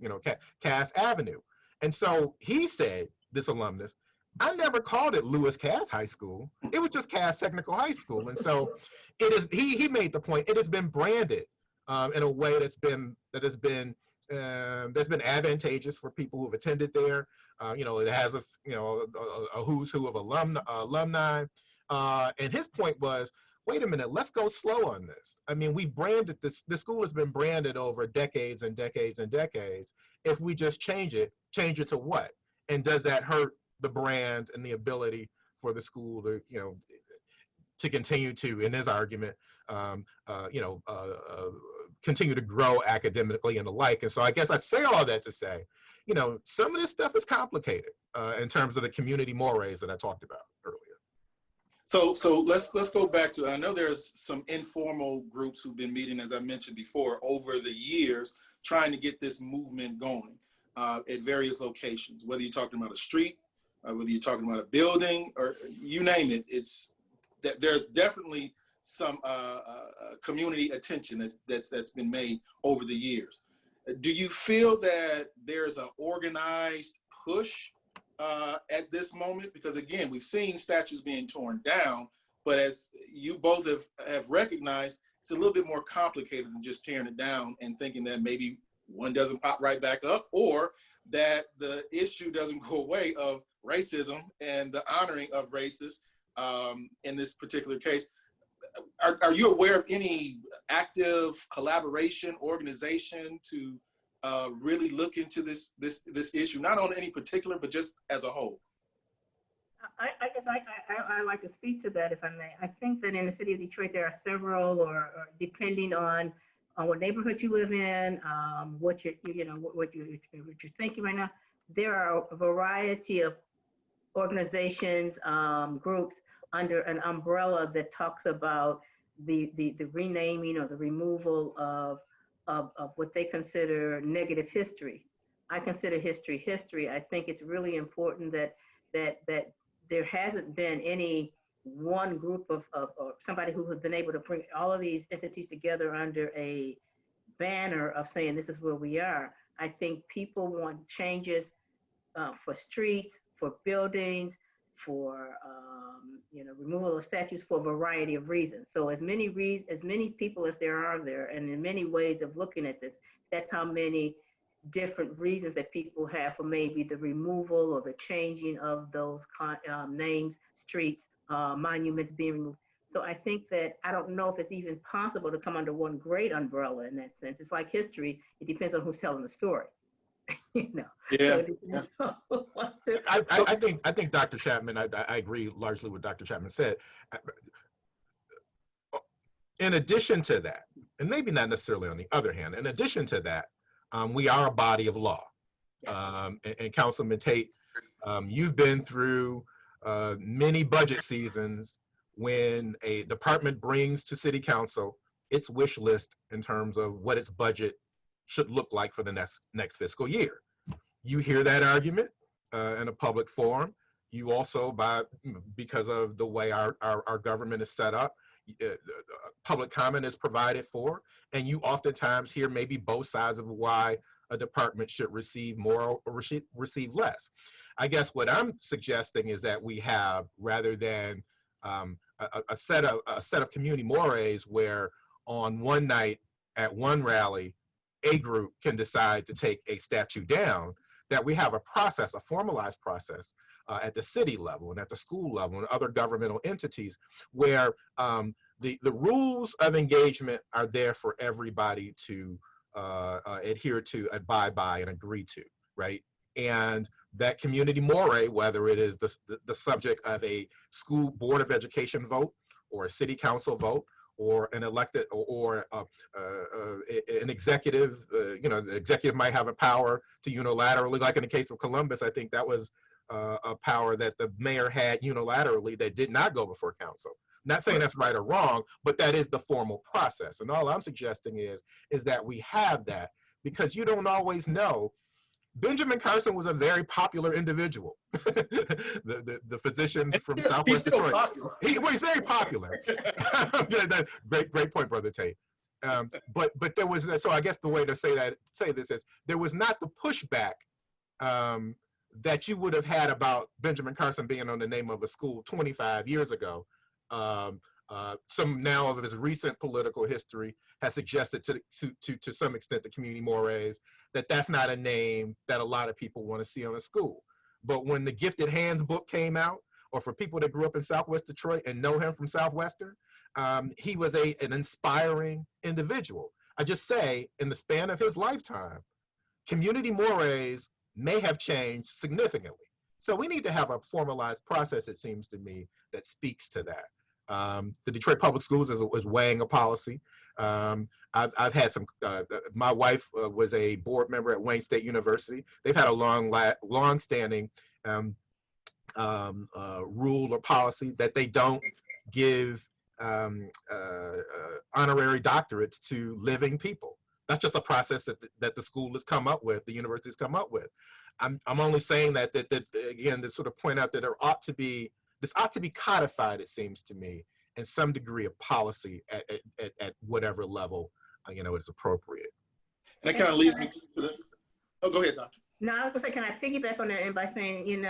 Cass Avenue. And so he said, this alumnus, I never called it Lewis Cass High School. It was just Cass Technical High School. And so it is, he made the point, it has been branded in a way that's been advantageous for people who've attended there. It has a who's who of alumni. And his point was, wait a minute, let's go slow on this. I mean, we branded this, the school has been branded over decades and decades and decades. If we just change it to what? And does that hurt the brand and the ability for the school to continue to, in his argument, continue to grow academically and the like? And so I guess I say all that to say, some of this stuff is complicated in terms of the community mores that I talked about earlier. So let's go back to, I know there's some informal groups who've been meeting, as I mentioned before, over the years, trying to get this movement going at various locations, whether you're talking about a street, whether you're talking about a building, or you name it. It's that there's definitely some community attention that's been made over the years. Do you feel that there's an organized push at this moment? Because again, we've seen statues being torn down, but as you both have recognized, it's a little bit more complicated than just tearing it down and thinking that maybe one doesn't pop right back up, or that the issue doesn't go away of racism and the honoring of racists in this particular case. Are you aware of any active collaboration, organization to really look into this issue, not on any particular, but just as a whole? I guess I like to speak to that, if I may. I think that in the city of Detroit, there are several, or depending on what neighborhood you live in, what you're thinking right now, there are a variety of organizations, groups under an umbrella that talks about the renaming or the removal of what they consider negative history. I consider history. I think it's really important that there hasn't been any one group of or somebody who has been able to bring all of these entities together under a banner of saying this is where we are. I think people want changes for streets, for buildings, for removal of statues, for a variety of reasons. So as many people as there are there, and in many ways of looking at this, that's how many different reasons that people have for maybe the removal or the changing of those names, streets, monuments being removed. So I think that, I don't know if it's even possible to come under one great umbrella in that sense. It's like history. It depends on who's telling the story. Yeah. So I think Dr. Chapman, I agree largely with Dr. Chapman said. In addition to that, and maybe not necessarily on the other hand, in addition to that, we are a body of law. And Councilman Tate, you've been through many budget seasons when a department brings to City Council its wish list in terms of what its budget should look like for the next fiscal year. You hear that argument in a public forum. You also, because of the way our government is set up, public comment is provided for, and you oftentimes hear maybe both sides of why a department should receive more or receive less. I guess what I'm suggesting is that we have, rather than a set of community mores where on one night at one rally, a group can decide to take a statue down, that we have a process, a formalized process at the city level and at the school level and other governmental entities where the rules of engagement are there for everybody to adhere to, abide by, and agree to, right? And that community more, whether it is the subject of a school board of education vote or a city council vote, or an elected, or an executive, the executive might have a power to unilaterally, like in the case of Columbus, I think that was a power that the mayor had unilaterally that did not go before council. Not saying that's right or wrong, but that is the formal process. And all I'm suggesting is that we have that, because you don't always know Benjamin Carson was a very popular individual. The physician from He's Southwest still Detroit. popular. He's very popular. Yeah, great point, Brother Tate. But there was, so I guess the way to say this is there was not the pushback that you would have had about Benjamin Carson being on the name of a school 25 years ago. Some now of his recent political history has suggested to some extent the community mores that that's not a name that a lot of people want to see on a school. But when the Gifted Hands book came out, or for people that grew up in Southwest Detroit and know him from Southwestern, he was an inspiring individual. I just say, in the span of his lifetime, community mores may have changed significantly. So we need to have a formalized process, it seems to me, that speaks to that. The Detroit Public Schools is weighing a policy. I've had some, my wife was a board member at Wayne State University. They've had a long-standing rule or policy that they don't give honorary doctorates to living people. That's just a process that the school has come up with, the university has come up with. I'm only saying that again, to sort of point out that this ought to be codified, it seems to me, in some degree of policy at whatever level is appropriate. And that kind of leads me to the, oh, go ahead, Doctor. No, I was gonna say, can I piggyback on that and by saying,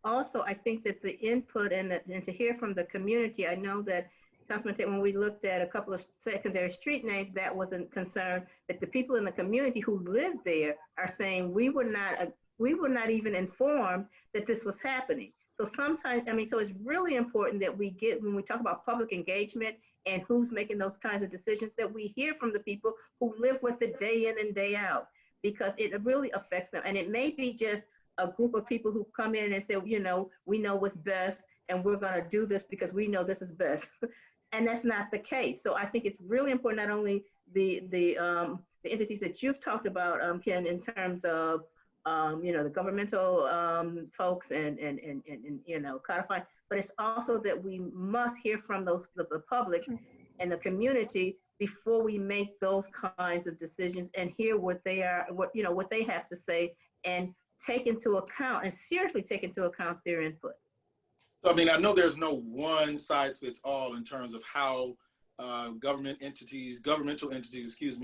also I think that the input and to hear from the community, I know that Councilman Tate, when we looked at a couple of secondary street names, that was a concern that the people in the community who live there are saying we were not even informed that this was happening. So sometimes, so it's really important that when we talk about public engagement and who's making those kinds of decisions, that we hear from the people who live with it day in and day out, because it really affects them. And it may be just a group of people who come in and say, we know what's best and we're gonna do this because we know this is best. And that's not the case. So I think it's really important, not only the entities that you've talked about, Ken, in terms of the governmental folks and codifying, but it's also that we must hear from the public and the community before we make those kinds of decisions, and hear what they have to say, and take into account and seriously take into account their input. So, I know there's no one size fits all in terms of how governmental entities,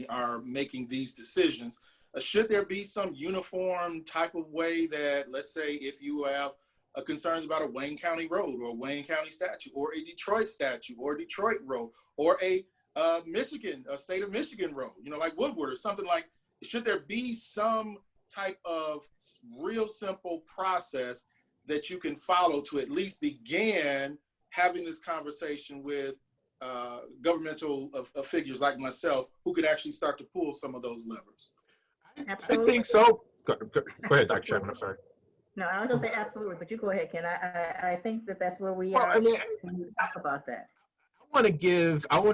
are making these decisions. Should there be some uniform type of way that, let's say, if you have concerns about a Wayne County road or a Wayne County statute or a Detroit statute or a Detroit road or a state of Michigan road, like Woodward or something like, should there be some type of real simple process that you can follow to at least begin having this conversation with governmental figures like myself who could actually start to pull some of those levers? Absolutely. I think so. Go ahead, Dr. Chapman, I'm sorry. No, I was gonna say absolutely, but you go ahead, Ken. I think that's where we are when you talk about that. I want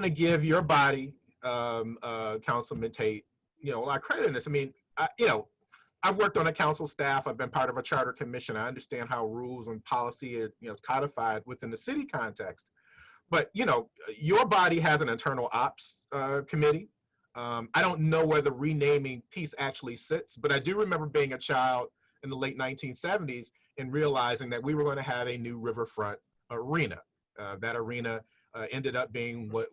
to give your body, Councilman Tate, a lot of credit in this. I've worked on a council staff. I've been part of a charter commission. I understand how rules and policy is codified within the city context. But your body has an internal ops committee. I don't know where the renaming piece actually sits, but I do remember being a child in the late 1970s and realizing that we were going to have a new riverfront arena. That arena ended up being what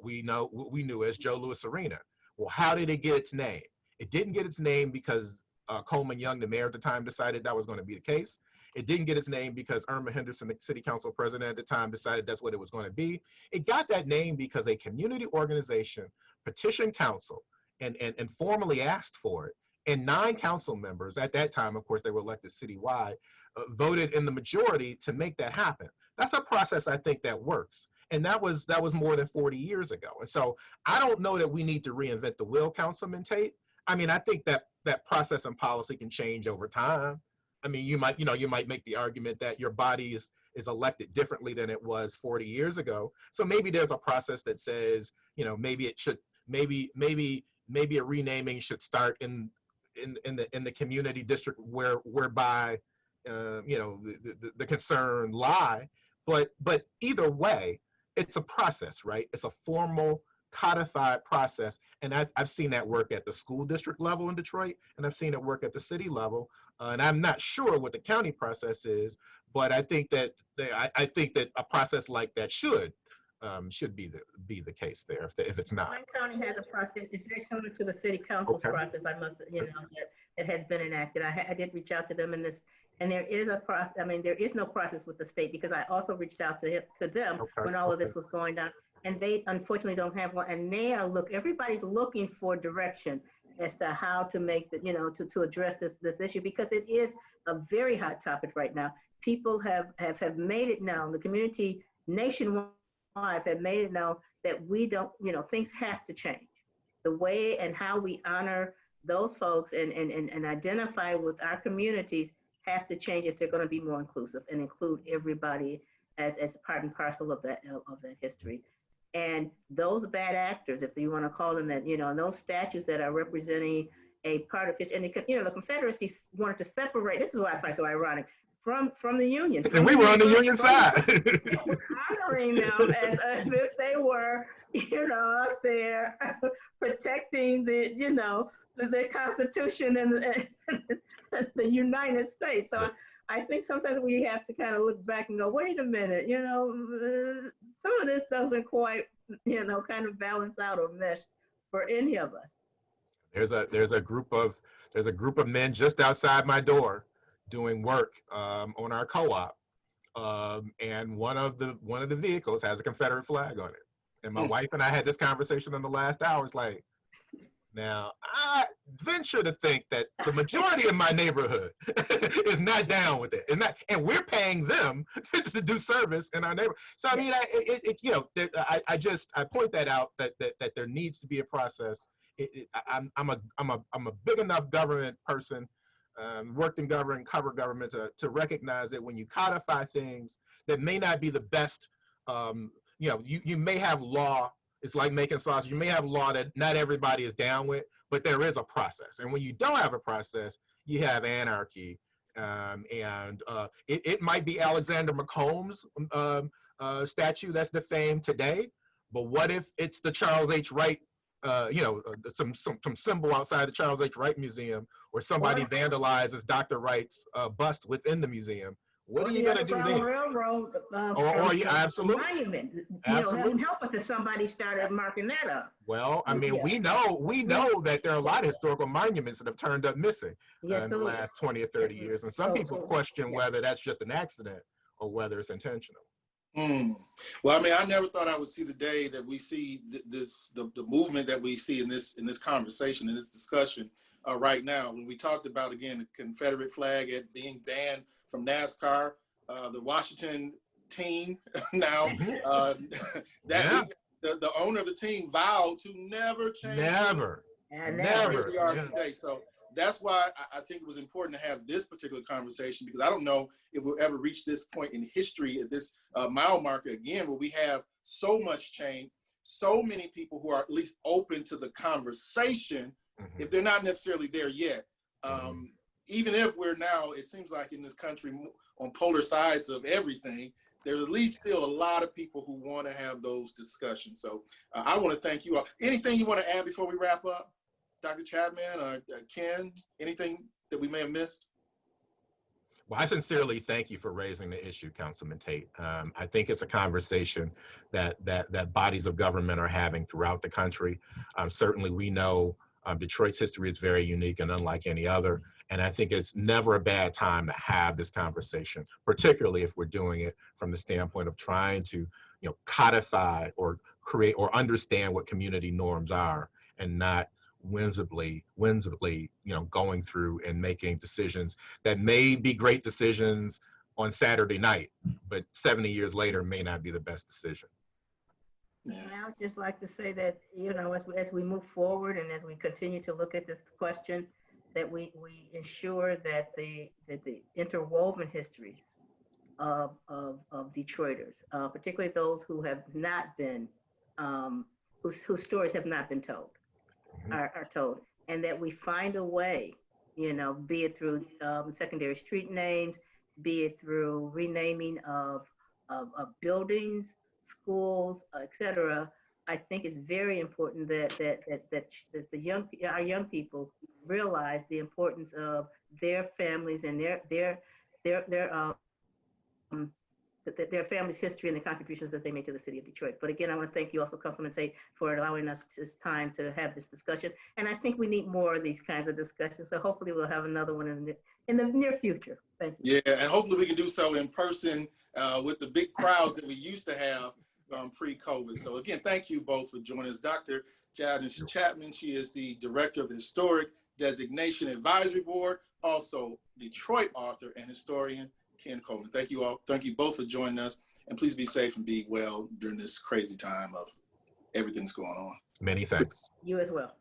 we knew as Joe Louis Arena. Well, how did it get its name? It didn't get its name because Coleman Young, the mayor at the time, decided that was going to be the case. It didn't get its name because Irma Henderson, the city council president at the time, decided that's what it was going to be. It got that name because a community organization petitioned council and formally asked for it. And 9 council members, at that time, of course, they were elected citywide, voted in the majority to make that happen. That's a process I think that works. And that was more than 40 years ago. And so I don't know that we need to reinvent the wheel, Councilman Tate. I think that process and policy can change over time. You might make the argument that your body is elected differently than it was 40 years ago. So maybe there's a process that says, maybe a renaming should start in the community district whereby the concern lie. But either way, it's a process, right? It's a formal codified process. And I've seen that work at the school district level in Detroit, and I've seen it work at the city level. And I'm not sure what the county process is, but I think that I think that a process like that should be the case there if it's not. Wayne County has a process. It's very similar to the city council's Okay. process. I must, that has been enacted. I did reach out to them in this, and there is a process. I mean, there is no process with the state because I also reached out to them Okay. when all of this was going down, and they unfortunately don't have one. And everybody's looking for direction as to how to make to address this issue, because it is a very hot topic right now. People have made it known. The community nationwide have made it known that we don't, things have to change. The way and how we honor those folks and identify with our communities have to change if they're going to be more inclusive and include everybody as part and parcel of that history. And those bad actors, if you want to call them that, and those statues that are representing a part of history, and the Confederacy wanted to separate. This is what I find so ironic. From the Union. And we were on the Union side. Honoring them as if they were, up there protecting the Constitution and the United States. So I think sometimes we have to kind of look back and go, wait a minute, some of this doesn't quite, kind of balance out or mesh for any of us. There's a group of men just outside my door doing work on our co-op, and one of the vehicles has a Confederate flag on it. And my wife and I had this conversation in the last hour. It's like, now I venture to think that the majority of my neighborhood is not down with it, and we're paying them to do service in our neighborhood. So I mean, I point that out that there needs to be a process. I'm a big enough government person. Worked in government, covered government to recognize that when you codify things that may not be the best, you may have law. It's like making sausage. You may have law that not everybody is down with, but there is a process. And when you don't have a process, you have anarchy. It might be Alexander McComb's statue that's defamed today, but what if it's the Charles H. Wright? Some symbol outside the Charles H. Wright Museum, or somebody vandalizes Dr. Wright's bust within the museum. What are you going to do then? Railroad, Absolutely. Monument. Absolutely. It wouldn't help us if somebody started marking that up. Well, I mean, we know that there are a lot of historical monuments that have turned up missing in the last 20 or 30 years, and some people question whether that's just an accident or whether it's intentional. Well, I mean, I never thought I would see the day that we see the movement that we see in this conversation, in this discussion right now. When we talked about, again, the Confederate flag being banned from NASCAR, the Washington team now, the owner of the team vowed to never change. Never. Where we are today. So that's why I think it was important to have this particular conversation, because I don't know if we'll ever reach this point in history at this mile marker again, where we have so much change, so many people who are at least open to the conversation, if they're not necessarily there yet. Even if we're now, it seems like in this country on polar sides of everything, there's at least still a lot of people who want to have those discussions. So I want to thank you all. Anything you want to add before we wrap up? Dr. Chapman or Ken, anything that we may have missed? Well, I sincerely thank you for raising the issue, Councilman Tate. I think it's a conversation that bodies of government are having throughout the country. Certainly, we know Detroit's history is very unique and unlike any other. And I think it's never a bad time to have this conversation, particularly if we're doing it from the standpoint of trying to, codify or create or understand what community norms are, and not whimsically, going through and making decisions that may be great decisions on Saturday night, but 70 years later may not be the best decision. And I would just like to say that, as we move forward and as we continue to look at this question, that we ensure that the interwoven histories of Detroiters, particularly those who have not been, whose stories have not been told, are told, and that we find a way, be it through secondary street names, be it through renaming of buildings, schools, etc., I think it's very important that our young people realize the importance of their families and their their family's history and the contributions that they made to the city of Detroit. But again, I want to thank you also, Councilman Tate, for allowing us this time to have this discussion. And I think we need more of these kinds of discussions. So hopefully we'll have another one in the near future. Thank you. Yeah, and hopefully we can do so in person with the big crowds that we used to have pre-COVID. So again, thank you both for joining us. Dr. Janice Chapman, she is the director of the Historic Designation Advisory Board, also Detroit author and historian Ken Coleman. Thank you all. Thank you both for joining us. And please be safe and be well during this crazy time of everything that's going on. Many thanks. You as well.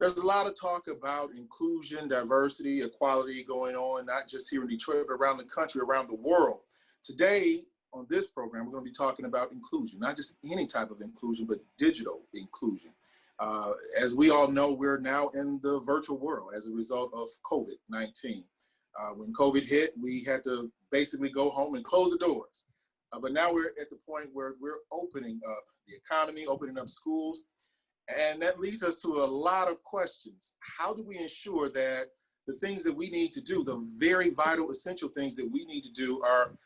There's a lot of talk about inclusion, diversity, equality going on, not just here in Detroit, but around the country, around the world. Today, on this program, we're going to be talking about inclusion, not just any type of inclusion, but digital inclusion. As we all know, we're now in the virtual world as a result of COVID-19. When COVID hit, we had to basically go home and close the doors. But now we're at the point where we're opening up the economy, opening up schools. And that leads us to a lot of questions. How do we ensure that the things that we need to do, the very vital, essential things that we need to do are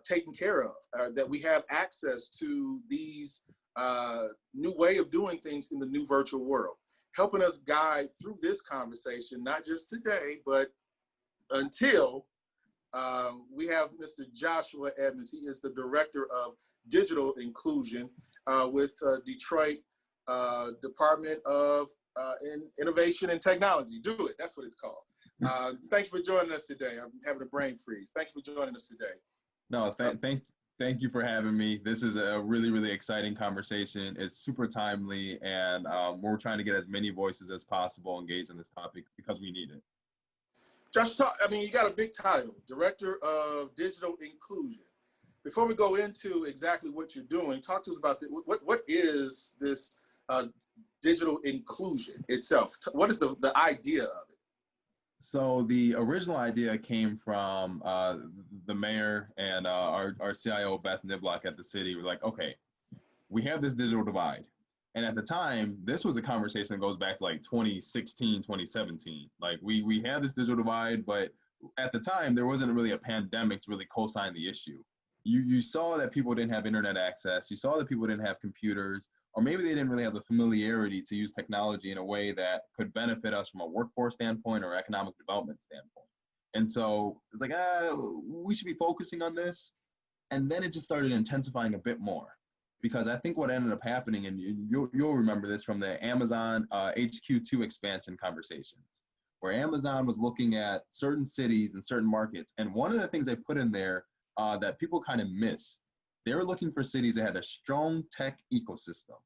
taken care of, that we have access to these new way of doing things in the new virtual world? Helping us guide through this conversation, not just today, but until we have Mr. Joshua Edmonds. He is the Director of Digital Inclusion with Detroit Department of Innovation and Technology. Do it, that's what it's called. Thank you for joining us today. I'm having a brain freeze. Thank you for joining us today. No, thank you for having me. This is a really, really exciting conversation. It's super timely, and we're trying to get as many voices as possible engaged in this topic because we need it. Josh, you got a big title, Director of Digital Inclusion. Before we go into exactly what you're doing, talk to us about what is this digital inclusion itself? What is the idea of it? So the original idea came from the mayor and our CIO, Beth Niblock at the city. We're like, okay, we have this digital divide. And at the time, this was a conversation that goes back to like 2016, 2017. Like we had this digital divide, but at the time, there wasn't really a pandemic to really co-sign the issue. You saw that people didn't have internet access. You saw that people didn't have computers, or maybe they didn't really have the familiarity to use technology in a way that could benefit us from a workforce standpoint or economic development standpoint. And so it's like, we should be focusing on this. And then it just started intensifying a bit more, because I think what ended up happening, and you'll remember this from the Amazon HQ2 expansion conversations, where Amazon was looking at certain cities and certain markets. And one of the things they put in there that people kind of missed, they were looking for cities that had a strong tech ecosystem.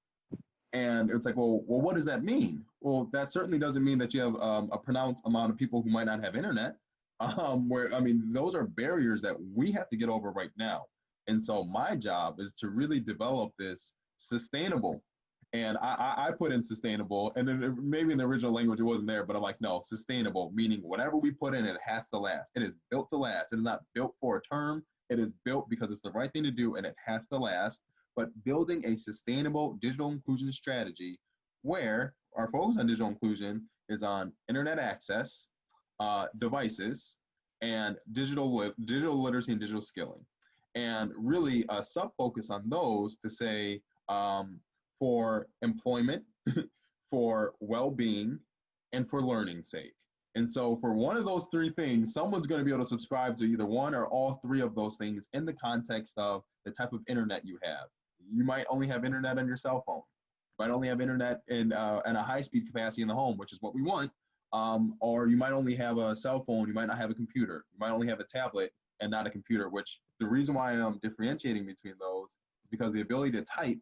And it's like, well, what does that mean? Well, that certainly doesn't mean that you have a pronounced amount of people who might not have internet, those are barriers that we have to get over right now. And so my job is to really develop this sustainable. And I put in sustainable, and then maybe in the original language it wasn't there, but I'm like, no, sustainable, meaning whatever we put in, it has to last. It is built to last. It is not built for a term. It is built because it's the right thing to do, and it has to last. But building a sustainable digital inclusion strategy where our focus on digital inclusion is on internet access, devices, and digital literacy and digital skilling. And really a sub-focus on those to say for employment, for well-being, and for learning's sake. And so for one of those three things, someone's going to be able to subscribe to either one or all three of those things in the context of the type of internet you have. You might only have internet on your cell phone. You might only have internet in a high-speed capacity in the home, which is what we want. Or you might only have a cell phone. You might not have a computer. You might only have a tablet and not a computer, which the reason why I'm differentiating between those is because the ability to type,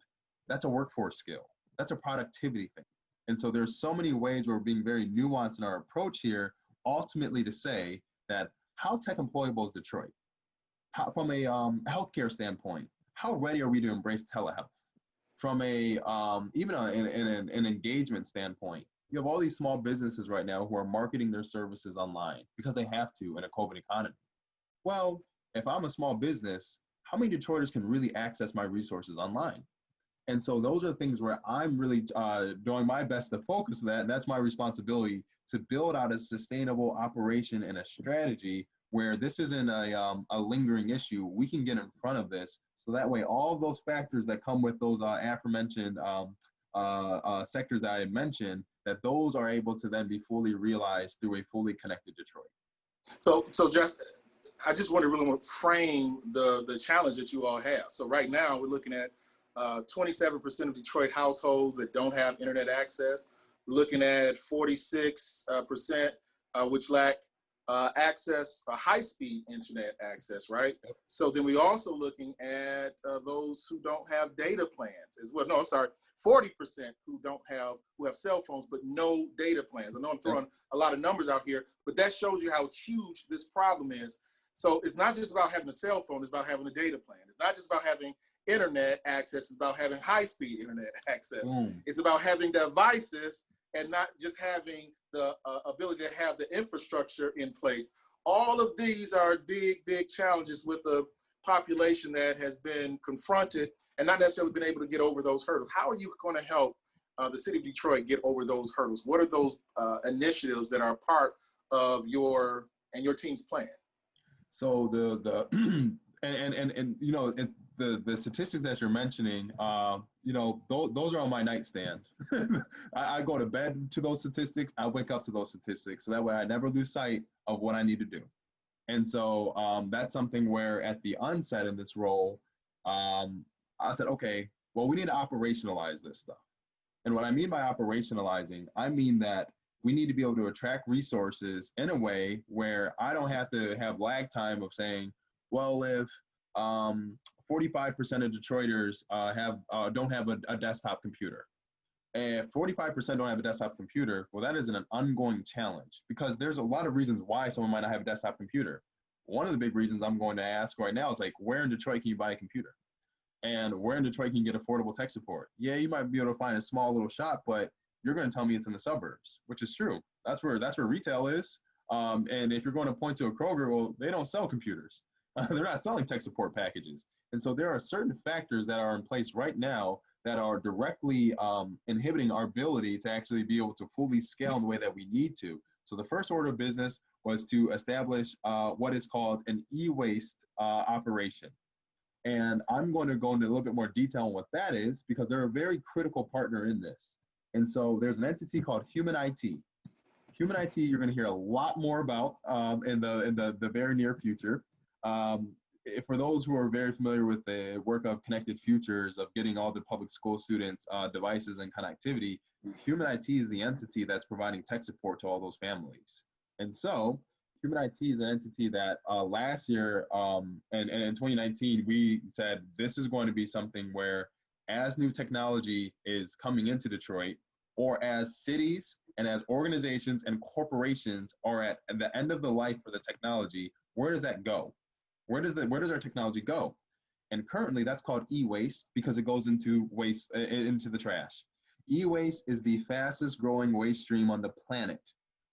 that's a workforce skill. That's a productivity thing. And so there's so many ways where we're being very nuanced in our approach here, ultimately to say that how tech employable is Detroit? From a healthcare standpoint, how ready are we to embrace telehealth? From a even an engagement standpoint, you have all these small businesses right now who are marketing their services online because they have to in a COVID economy. Well, if I'm a small business, how many Detroiters can really access my resources online? And so those are things where I'm really doing my best to focus that. And that's my responsibility to build out a sustainable operation and a strategy where this isn't a lingering issue. We can get in front of this. So that way, all of those factors that come with those aforementioned sectors that I mentioned, that those are able to then be fully realized through a fully connected Detroit. So just, I just want to really frame the challenge that you all have. So right now we're looking at 27% of Detroit households that don't have internet access. We're looking at 46% which lack access, high-speed internet access, right? Yep. So then we're also looking at those who don't have data plans as well. No, I'm sorry, 40% who have cell phones but no data plans. I know I'm throwing a lot of numbers out here, but that shows you how huge this problem is. So it's not just about having a cell phone, it's about having a data plan. It's not just about having internet access, it's about having high-speed internet access. It's about having devices and not just having the ability to have the infrastructure in place. All of these are big challenges with a population that has been confronted and not necessarily been able to get over those hurdles. How are you going to help the city of Detroit get over those hurdles? What are those initiatives that are part of your team's plan? So and you know, the statistics that you're mentioning, you know, those are on my nightstand. I go to bed to those statistics. I wake up to those statistics. So that way I never lose sight of what I need to do. And so that's something where at the onset in this role, I said, okay, well, we need to operationalize this stuff. And what I mean by operationalizing, I mean that we need to be able to attract resources in a way where I don't have to have lag time of saying, well, if 45% of Detroiters don't have a desktop computer. If 45% don't have a desktop computer, well, that is an ongoing challenge because there's a lot of reasons why someone might not have a desktop computer. One of the big reasons I'm going to ask right now is like, where in Detroit can you buy a computer? And where in Detroit can you get affordable tech support? Yeah, you might be able to find a small little shop, but you're going to tell me it's in the suburbs, which is true. That's where retail is. And if you're going to point to a Kroger, well, they don't sell computers. They're not selling tech support packages. And so there are certain factors that are in place right now that are directly inhibiting our ability to actually be able to fully scale in the way that we need to. So the first order of business was to establish what is called an e-waste operation. And I'm going to go into a little bit more detail on what that is because they're a very critical partner in this. And so there's an entity called Human IT. Human IT, you're going to hear a lot more about in the very near future. For those who are very familiar with the work of Connected Futures, of getting all the public school students devices and connectivity, Human IT is the entity that's providing tech support to all those families. And so Human IT is an entity that last year and in 2019, we said this is going to be something where as new technology is coming into Detroit, or as cities and as organizations and corporations are at the end of the life for the technology, where does that go? Where does our technology go? And currently that's called e-waste because it goes into waste, into the trash. E-waste is the fastest growing waste stream on the planet.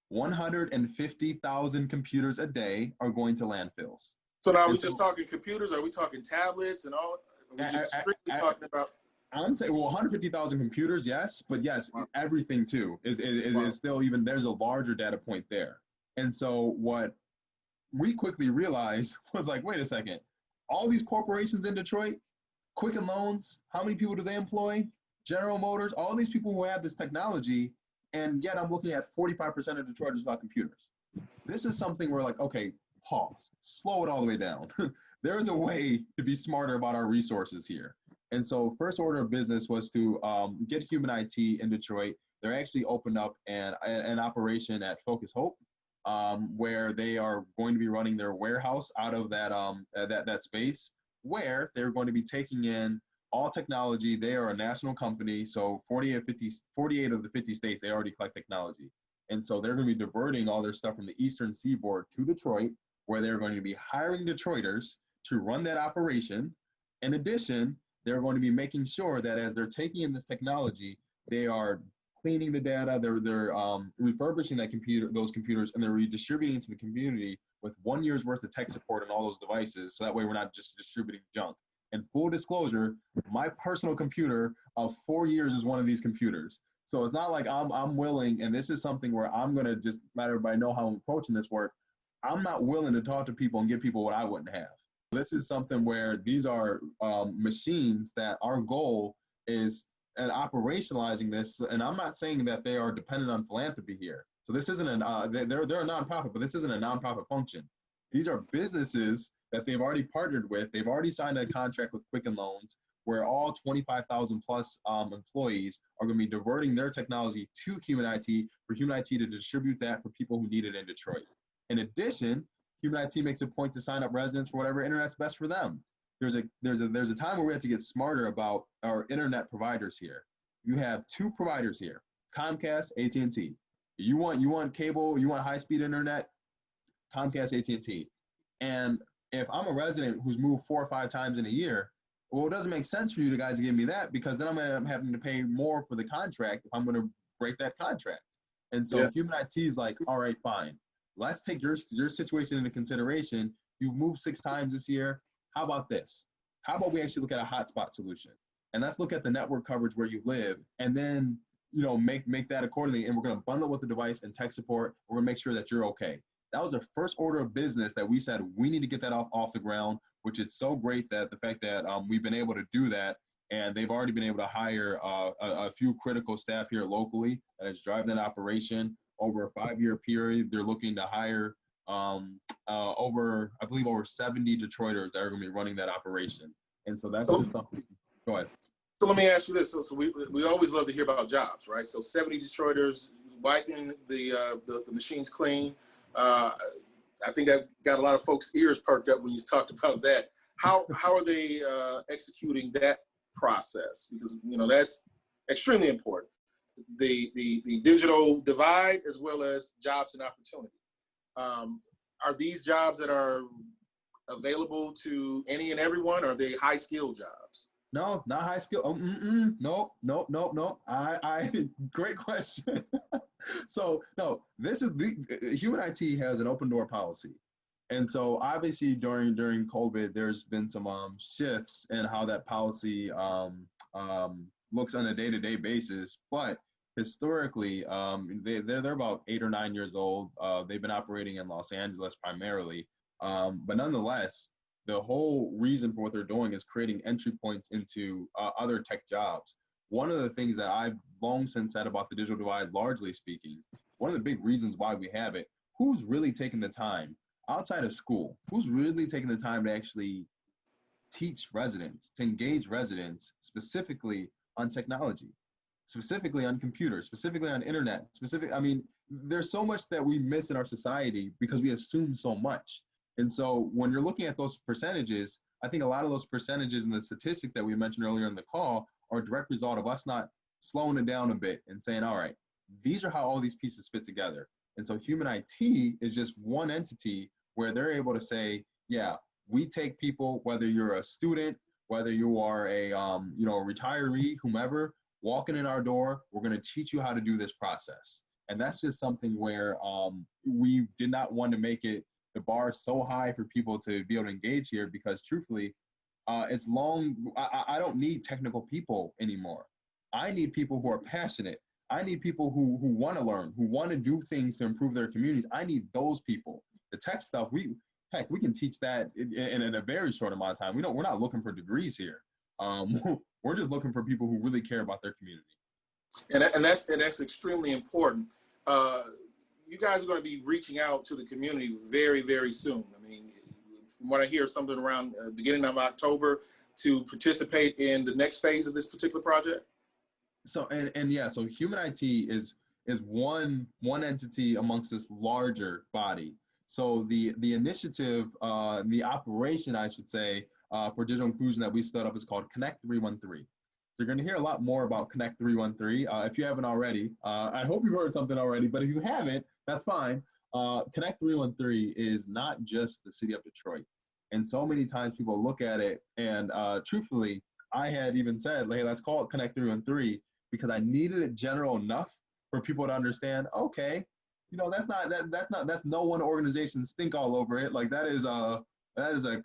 150,000 computers a day are going to landfills. So now are we just talking computers? Are we talking tablets and all? Are we just strictly talking about? I'm saying, well, 150,000 computers, yes, but yes, wow. Everything too is still even, there's a larger data point there. And so what we quickly realized was like, wait a second, all these corporations in Detroit, Quicken Loans, how many people do they employ? General Motors, all these people who have this technology, and yet I'm looking at 45% of Detroiters without computers. This is something where like, okay, pause, slow it all the way down. There is a way to be smarter about our resources here. And so first order of business was to get Human IT in Detroit. They're actually opened up an operation at Focus Hope, where they are going to be running their warehouse out of that space, where they're going to be taking in all technology. They are a national company, so 48 of the 50 states, they already collect technology. And so they're going to be diverting all their stuff from the eastern seaboard to Detroit, where they're going to be hiring Detroiters to run that operation. In addition, they're going to be making sure that as they're taking in this technology, they are cleaning the data, they're refurbishing those computers, and they're redistributing to the community with 1 year's worth of tech support on all those devices. So that way we're not just distributing junk. And full disclosure, my personal computer of 4 years is one of these computers. So it's not like I'm willing, and this is something where I'm gonna just let everybody know how I'm approaching this work. I'm not willing to talk to people and give people what I wouldn't have. This is something where these are machines that our goal is and operationalizing this, and I'm not saying that they are dependent on philanthropy here. So this isn't they're a nonprofit, but this isn't a nonprofit function. These are businesses that they've already partnered with. They've already signed a contract with Quicken Loans, where all 25,000 plus employees are going to be diverting their technology to Human IT for Human IT to distribute that for people who need it in Detroit. In addition, Human IT makes a point to sign up residents for whatever internet's best for them. There's a time where we have to get smarter about our internet providers here. You have two providers here, Comcast, AT&T. You want cable, you want high-speed internet, Comcast, AT&T. And if I'm a resident who's moved 4 or 5 times in a year, well, it doesn't make sense for you guys to give me that, because then I'm having to pay more for the contract if I'm going to break that contract. And so Human IT is like, all right, fine. Let's take your situation into consideration. You've moved 6 times this year. How about this? How about we actually look at a hotspot solution? And let's look at the network coverage where you live, and then make that accordingly. And we're going to bundle it with the device and tech support. We're going to make sure that you're okay. That was the first order of business that we said we need to get that off the ground, which is so great that the fact that we've been able to do that, and they've already been able to hire a few critical staff here locally that is driving that operation. Over a 5-year period, they're looking to hire over 70 Detroiters that are going to be running that operation. And so that's just something. Go ahead. So let me ask you this. So we always love to hear about jobs, right? So 70 Detroiters wiping the machines clean. I think that got a lot of folks' ears perked up when you talked about that. How are they executing that process? Because that's extremely important. The digital divide as well as jobs and opportunity. Are these jobs that are available to any and everyone? Or are they high skill jobs? No, not high skill. Nope. Great question. So no, this is Human IT has an open door policy. And so obviously during COVID, there's been some shifts in how that policy looks on a day-to-day basis. But historically, they're about 8 or 9 years old. They've been operating in Los Angeles primarily. But nonetheless, the whole reason for what they're doing is creating entry points into other tech jobs. One of the things that I've long since said about the digital divide, largely speaking, one of the big reasons why we have it, who's really taking the time outside of school, who's really taking the time to actually teach residents, to engage residents specifically on technology, specifically on computers, specifically on internet, there's so much that we miss in our society because we assume so much. And so when you're looking at those percentages, I think a lot of those percentages and the statistics that we mentioned earlier in the call are a direct result of us not slowing it down a bit and saying, all right, these are how all these pieces fit together. And so Human IT is just one entity where they're able to say, yeah, we take people, whether you're a student, whether you are a retiree, whomever, walking in our door, we're going to teach you how to do this process. And that's just something where we did not want to make it the bar so high for people to be able to engage here, because truthfully, it's long. I don't need technical people anymore. I need people who are passionate. I need people who want to learn, who want to do things to improve their communities. I need those people. The tech stuff, we can teach that in a very short amount of time. We're not looking for degrees here. We're just looking for people who really care about their community. And that's extremely important. You guys are going to be reaching out to the community very, very soon. I mean, from what I hear, something around beginning of October to participate in the next phase of this particular project. So so Human IT is one entity amongst this larger body. So the initiative, the operation, I should say, for digital inclusion that we stood up is called Connect 313. You're going to hear a lot more about Connect 313. If you haven't already, I hope you've heard something already, but if you haven't, that's fine. Connect 313 is not just the city of Detroit. And so many times people look at it, and truthfully, I had even said, hey, let's call it Connect 313, because I needed it general enough for people to understand, okay, that's no one organization's think all over it. Like that is a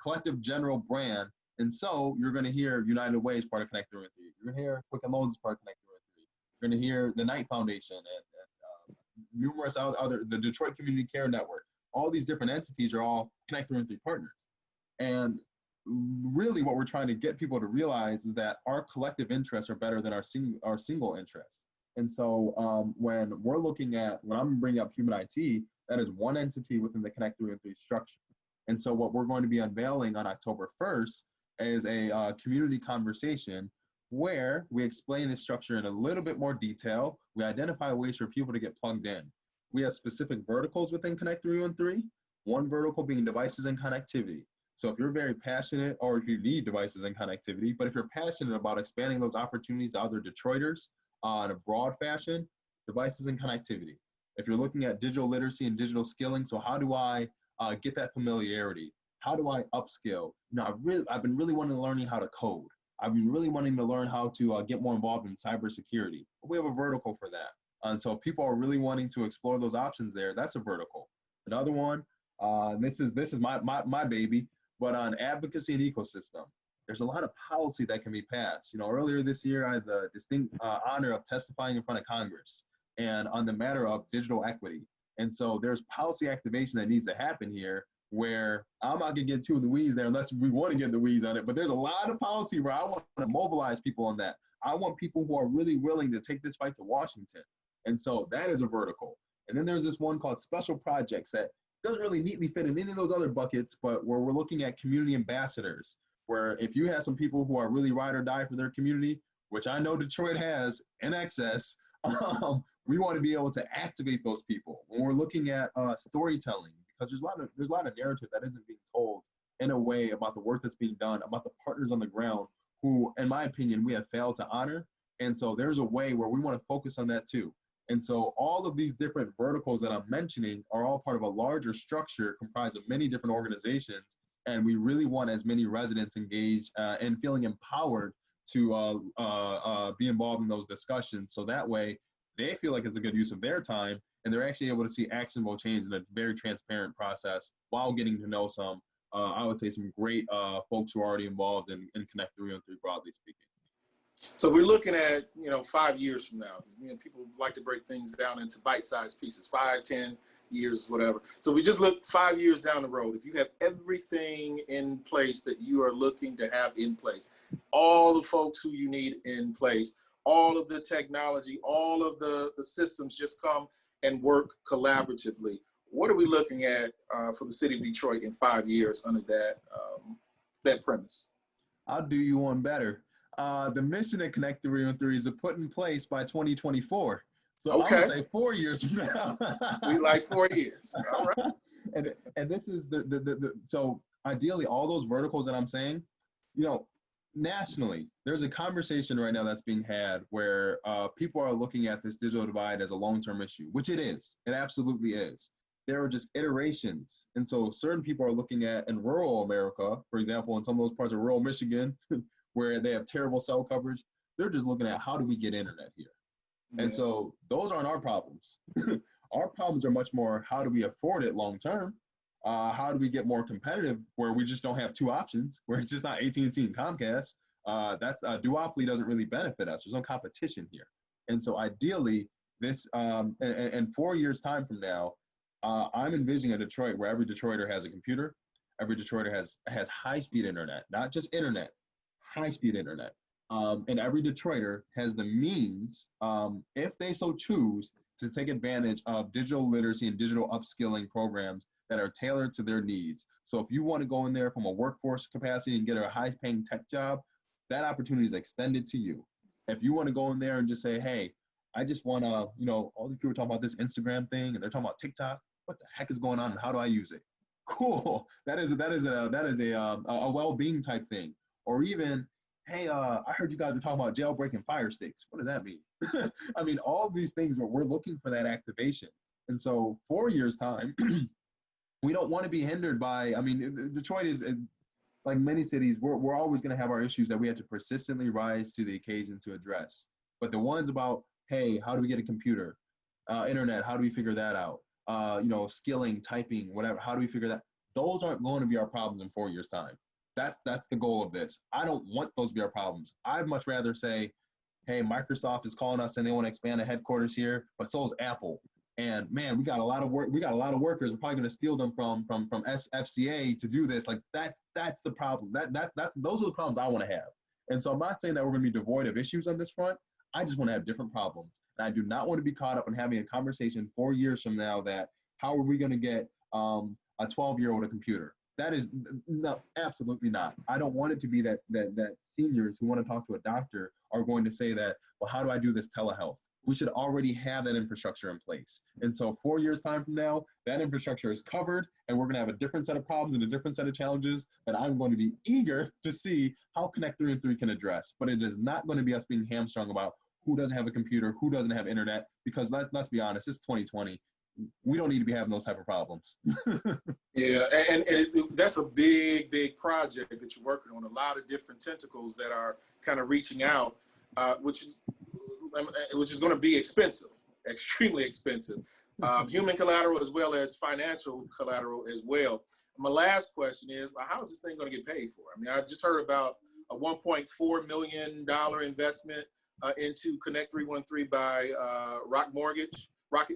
collective general brand. And so you're going to hear United Way is part of Connect 313. You're going to hear Quicken Loans is part of Connect 313. You're going to hear the Knight Foundation and numerous other, the Detroit Community Care Network. All these different entities are all Connect 313 partners. And really what we're trying to get people to realize is that our collective interests are better than our single interests. And so when I'm bringing up Human IT, that is one entity within the Connect 313 structure. And so what we're going to be unveiling on October 1st is a community conversation where we explain the structure in a little bit more detail. We identify ways for people to get plugged in. We have specific verticals within Connect 313, one vertical being devices and connectivity. So if you're very passionate, or if you need devices and connectivity, but if you're passionate about expanding those opportunities to other Detroiters in a broad fashion, devices and connectivity. If you're looking at digital literacy and digital skilling, so how do I get that familiarity? How do I upskill? I've been really wanting to learn how to code. I've been really wanting to learn how to get more involved in cybersecurity. We have a vertical for that. And so people are really wanting to explore those options there. That's a vertical. Another one, this is my baby, but on advocacy and ecosystem. There's a lot of policy that can be passed. Earlier this year, I had the distinct honor of testifying in front of Congress and on the matter of digital equity. And so there's policy activation that needs to happen here, where I'm not gonna get too in the weeds there unless we want to get the weeds on it, but there's a lot of policy where I want to mobilize people on that. I want people who are really willing to take this fight to Washington. And so that is a vertical. And then there's this one called special projects that doesn't really neatly fit in any of those other buckets, but where we're looking at community ambassadors, where if you have some people who are really ride or die for their community, which I know Detroit has in excess, we want to be able to activate those people. When we're looking at storytelling, because there's a lot of narrative that isn't being told in a way about the work that's being done, about the partners on the ground who, in my opinion, we have failed to honor. And so there's a way where we want to focus on that too. And so all of these different verticals that I'm mentioning are all part of a larger structure comprised of many different organizations. And we really want as many residents engaged and feeling empowered to be involved in those discussions. So that way they feel like it's a good use of their time and they're actually able to see actionable change in a very transparent process while getting to know some, I would say, some great folks who are already involved in Connect 313, broadly speaking. So we're looking at, 5 years from now. People like to break things down into bite-sized pieces, 5, 10 years, whatever. So we just look 5 years down the road. If you have everything in place that you are looking to have in place, all the folks who you need in place, all of the technology, all of the systems just come and work collaboratively. What are we looking at for the city of Detroit in 5 years under that premise? I'll do you one better. The mission at Connect 313 is to put in place by 2024. So okay. I'm gonna say 4 years from now. We like 4 years. All right. And this is so ideally all those verticals that I'm saying, nationally, there's a conversation right now that's being had where people are looking at this digital divide as a long-term issue, which it is. It absolutely is. There are just iterations. And so certain people are looking at in rural America, for example, in some of those parts of rural Michigan, where they have terrible cell coverage, they're just looking at how do we get internet here? Yeah. And so those aren't our problems. Our problems are much more how do we afford it long term? How do we get more competitive where we just don't have two options, where it's just not AT&T and Comcast? That's duopoly doesn't really benefit us. There's no competition here. And so ideally, this in 4 years time from now, I'm envisioning a Detroit where every Detroiter has a computer, every Detroiter has high-speed internet, not just internet, high-speed internet. And every Detroiter has the means, if they so choose, to take advantage of digital literacy and digital upskilling programs that are tailored to their needs. So if you want to go in there from a workforce capacity and get a high-paying tech job, that opportunity is extended to you. If you want to go in there and just say, hey, I just want to, all these people are talking about this Instagram thing and they're talking about TikTok. What the heck is going on and how do I use it? Cool. That is a well-being type thing. Or even, hey, I heard you guys were talking about jailbreaking fire sticks. What does that mean? I mean, all of these things where we're looking for that activation. And so 4 years time, We don't want to be hindered by, I mean, Detroit is, like many cities, we're always going to have our issues that we have to persistently rise to the occasion to address. But the ones about, hey, how do we get a computer? Internet, how do we figure that out? Skilling, typing, whatever, how do we figure that? Those aren't going to be our problems in 4 years' time. That's the goal of this. I don't want those to be our problems. I'd much rather say, hey, Microsoft is calling us and they want to expand the headquarters here, but so is Apple. And man, we got a lot of work. We got a lot of workers. We're probably going to steal them from FCA to do this. Like that's the problem. Those are the problems I want to have. And so I'm not saying that we're going to be devoid of issues on this front. I just want to have different problems. And I do not want to be caught up in having a conversation 4 years from now that how are we going to get a 12-year-old a computer? That is no, absolutely not. I don't want it to be that seniors who want to talk to a doctor are going to say that, well, how do I do this telehealth? We should already have that infrastructure in place. And so 4 years time from now, that infrastructure is covered and we're going to have a different set of problems and a different set of challenges that I'm going to be eager to see how Connect 3 and 3 can address. But it is not going to be us being hamstrung about who doesn't have a computer, who doesn't have internet, because let's be honest, it's 2020. We don't need to be having those type of problems. Yeah, and that's a big project that you're working on. A lot of different tentacles that are kind of reaching out, which is going to be expensive, extremely expensive. Human collateral as well as financial collateral as well. My last question is, how is this thing going to get paid for? I mean, I just heard about a $1.4 million investment into Connect 313 by Rocket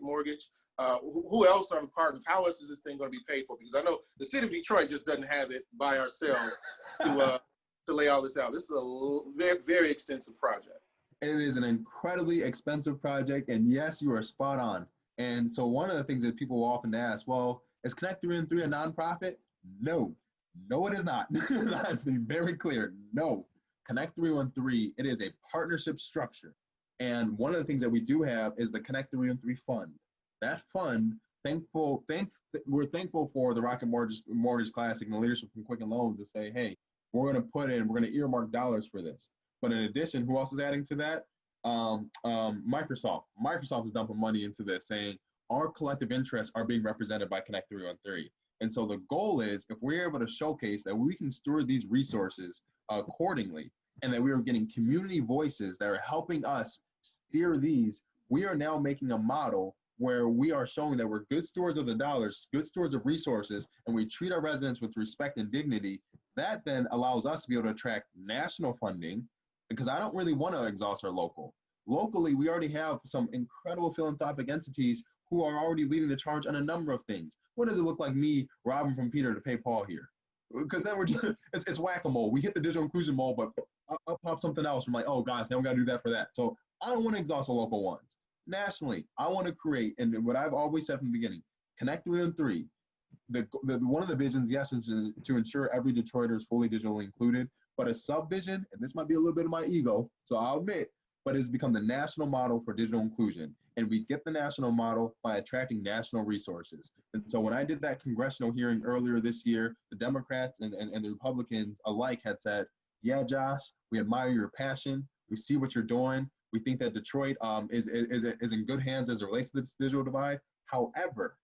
Mortgage. Who else are the partners? How else is this thing going to be paid for? Because I know the city of Detroit just doesn't have it by ourselves to lay all this out. This is a very, very extensive project. It is an incredibly expensive project, and yes, you are spot on. And so one of the things that people will often ask, well, is Connect 313 a nonprofit? No, it is not. I'll be very clear. No, Connect 313, it is a partnership structure. And one of the things that we do have is the Connect 313 fund. That fund, we're thankful for the Rocket Mortgage Classic and the leadership from Quicken Loans to say, hey, we're going to earmark dollars for this. But in addition, who else is adding to that? Microsoft. Microsoft is dumping money into this, saying our collective interests are being represented by Connect 313. And so the goal is, if we're able to showcase that we can steward these resources accordingly, and that we are getting community voices that are helping us steer these, we are now making a model where we are showing that we're good stewards of the dollars, good stewards of resources, and we treat our residents with respect and dignity. That then allows us to be able to attract national funding, because I don't really want to exhaust our local. Locally, we already have some incredible philanthropic entities who are already leading the charge on a number of things. What does it look like me robbing from Peter to pay Paul here? Because then it's whack-a-mole. We hit the digital inclusion mole, but I'll pop something else. I'm like, oh gosh, now we got to do that for that. So I don't want to exhaust the local ones. Nationally, I want to create, and what I've always said from the beginning, Connect 313. One of the visions, yes, is to ensure every Detroiter is fully digitally included, but a sub-vision, and this might be a little bit of my ego, so I'll admit, but it's become the national model for digital inclusion. And we get the national model by attracting national resources. And so when I did that congressional hearing earlier this year, the Democrats and the Republicans alike had said, yeah, Josh, we admire your passion. We see what you're doing. We think that Detroit is in good hands as it relates to this digital divide. However,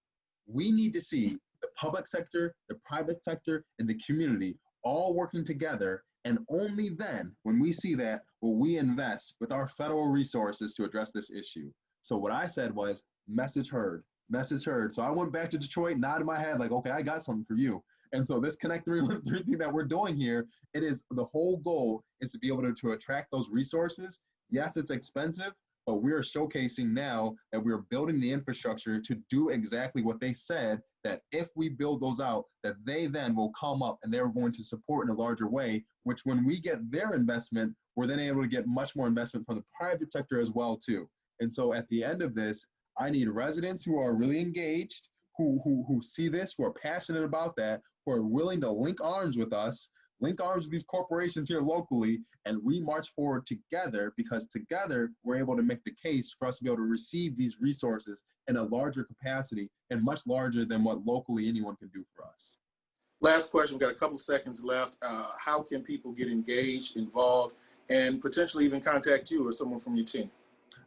we need to see the public sector, the private sector, and the community all working together. And only then, when we see that, will we invest with our federal resources to address this issue. So what I said was, message heard, message heard. So I went back to Detroit, nodded my head like, okay, I got something for you. And so this Connect 313 thing that we're doing here, it is the whole goal is to be able to attract those resources. Yes, it's expensive, but we are showcasing now that we're building the infrastructure to do exactly what they said, that if we build those out, that they then will come up and they're going to support in a larger way, which when we get their investment, we're then able to get much more investment from the private sector as well too. And so at the end of this, I need residents who are really engaged, who see this, who are passionate about that, who are willing to link arms with us, link arms with these corporations here locally, and we march forward together, because together we're able to make the case for us to be able to receive these resources in a larger capacity and much larger than what locally anyone can do for us. Last question, we've got a couple seconds left. How can people get engaged, involved, and potentially even contact you or someone from your team?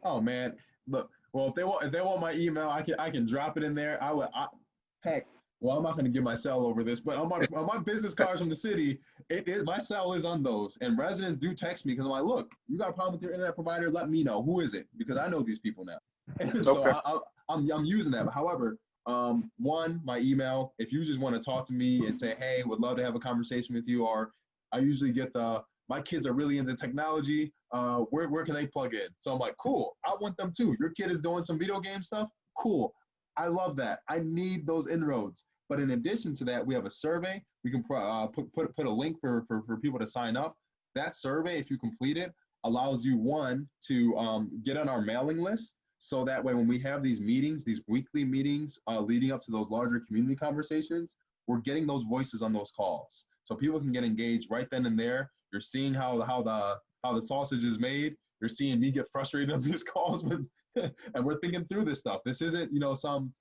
Oh man, look, well, if they want my email, I can drop it in there. Heck, Well, I'm not going to give my cell over this, but on my business cards from the city, it is my cell is on those, and residents do text me because I'm like, look, you got a problem with your internet provider? Let me know. Who is it? Because I know these people now, and so Okay. I'm using that. But however, one, my email. If you just want to talk to me and say, hey, would love to have a conversation with you, or I usually get my kids are really into technology. Where can they plug in? So I'm like, cool. I want them too. Your kid is doing some video game stuff. Cool. I love that. I need those inroads. But in addition to that, we have a survey. We can put a link for people to sign up. That survey, if you complete it, allows you, one, to get on our mailing list. So that way, when we have these meetings, these weekly meetings leading up to those larger community conversations, we're getting those voices on those calls. So people can get engaged right then and there. You're seeing how the sausage is made. You're seeing me get frustrated on these calls, and we're thinking through this stuff. This isn't, some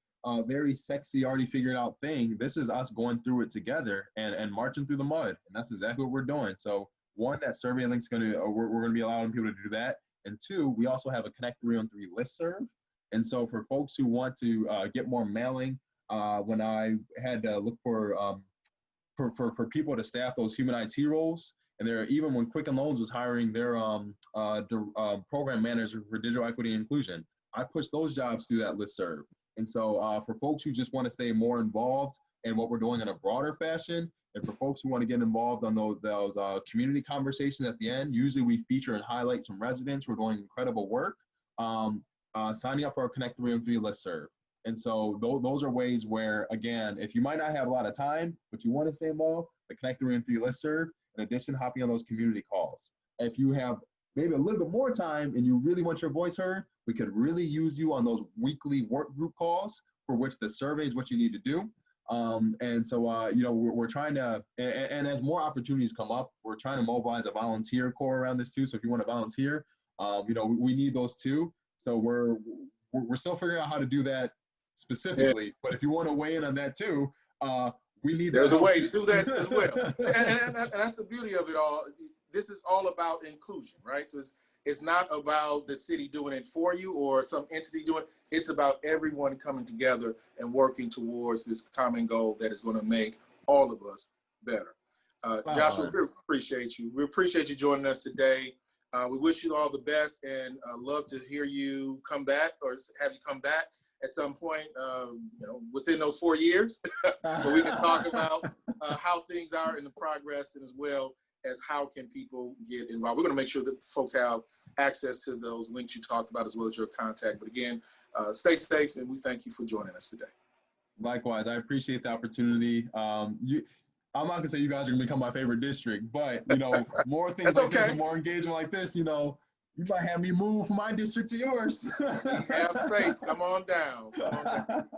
very sexy, already figured out thing. This is us going through it together and marching through the mud. And that's exactly what we're doing. So one, that survey link's we're going to be allowing people to do that. And two, we also have a Connect 313 listserv. And so for folks who want to get more mailing, when I had to look for people to staff those human IT roles, and even when Quicken Loans was hiring their program manager for digital equity and inclusion, I pushed those jobs through that listserv. And so for folks who just want to stay more involved in what we're doing in a broader fashion, and for folks who want to get involved on those community conversations at the end, usually we feature and highlight some residents who are doing incredible work, signing up for our Connect 313 listserv. And so those are ways where, again, if you might not have a lot of time, but you want to stay involved, the Connect 313 listserv, in addition, hopping on those community calls. If you have maybe a little bit more time and you really want your voice heard, we could really use you on those weekly work group calls, for which the survey is what you need to do. And so, we're trying to, and as more opportunities come up, we're trying to mobilize a volunteer core around this too. So if you want to volunteer, we need those too. So we're still figuring out how to do that specifically. Yeah. But if you want to weigh in on that too, we need. There's a way to do that as well, and that's the beauty of it all. This is all about inclusion, right? So it's not about the city doing it for you or some entity doing it. It's about everyone coming together and working towards this common goal that is going to make all of us better. Joshua, we appreciate you. We appreciate you joining us today. We wish you all the best, and love to hear you come back, or have you come back at some point, within those 4 years, where we can talk about how things are in the progress, and as well as how can people get involved. We're going to make sure that folks have access to those links you talked about, as well as your contact. But again, stay safe, and we thank you for joining us today. Likewise, I appreciate the opportunity. I'm not gonna say you guys are gonna become my favorite district, but more things like this, and more engagement like this, you might have me move from my district to yours. Have space. Come on down. Come on down.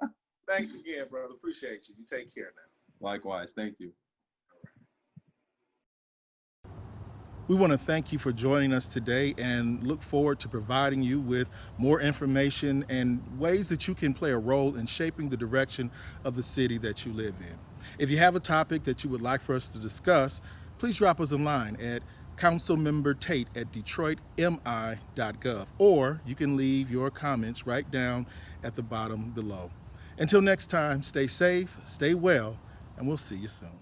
Thanks again, brother. Appreciate you. You take care now. Likewise. Thank you. We want to thank you for joining us today, and look forward to providing you with more information and ways that you can play a role in shaping the direction of the city that you live in. If you have a topic that you would like for us to discuss, please drop us a line at Councilmember Tate at DetroitMI.gov, or you can leave your comments right down at the bottom below. Until next time, stay safe, stay well, and we'll see you soon.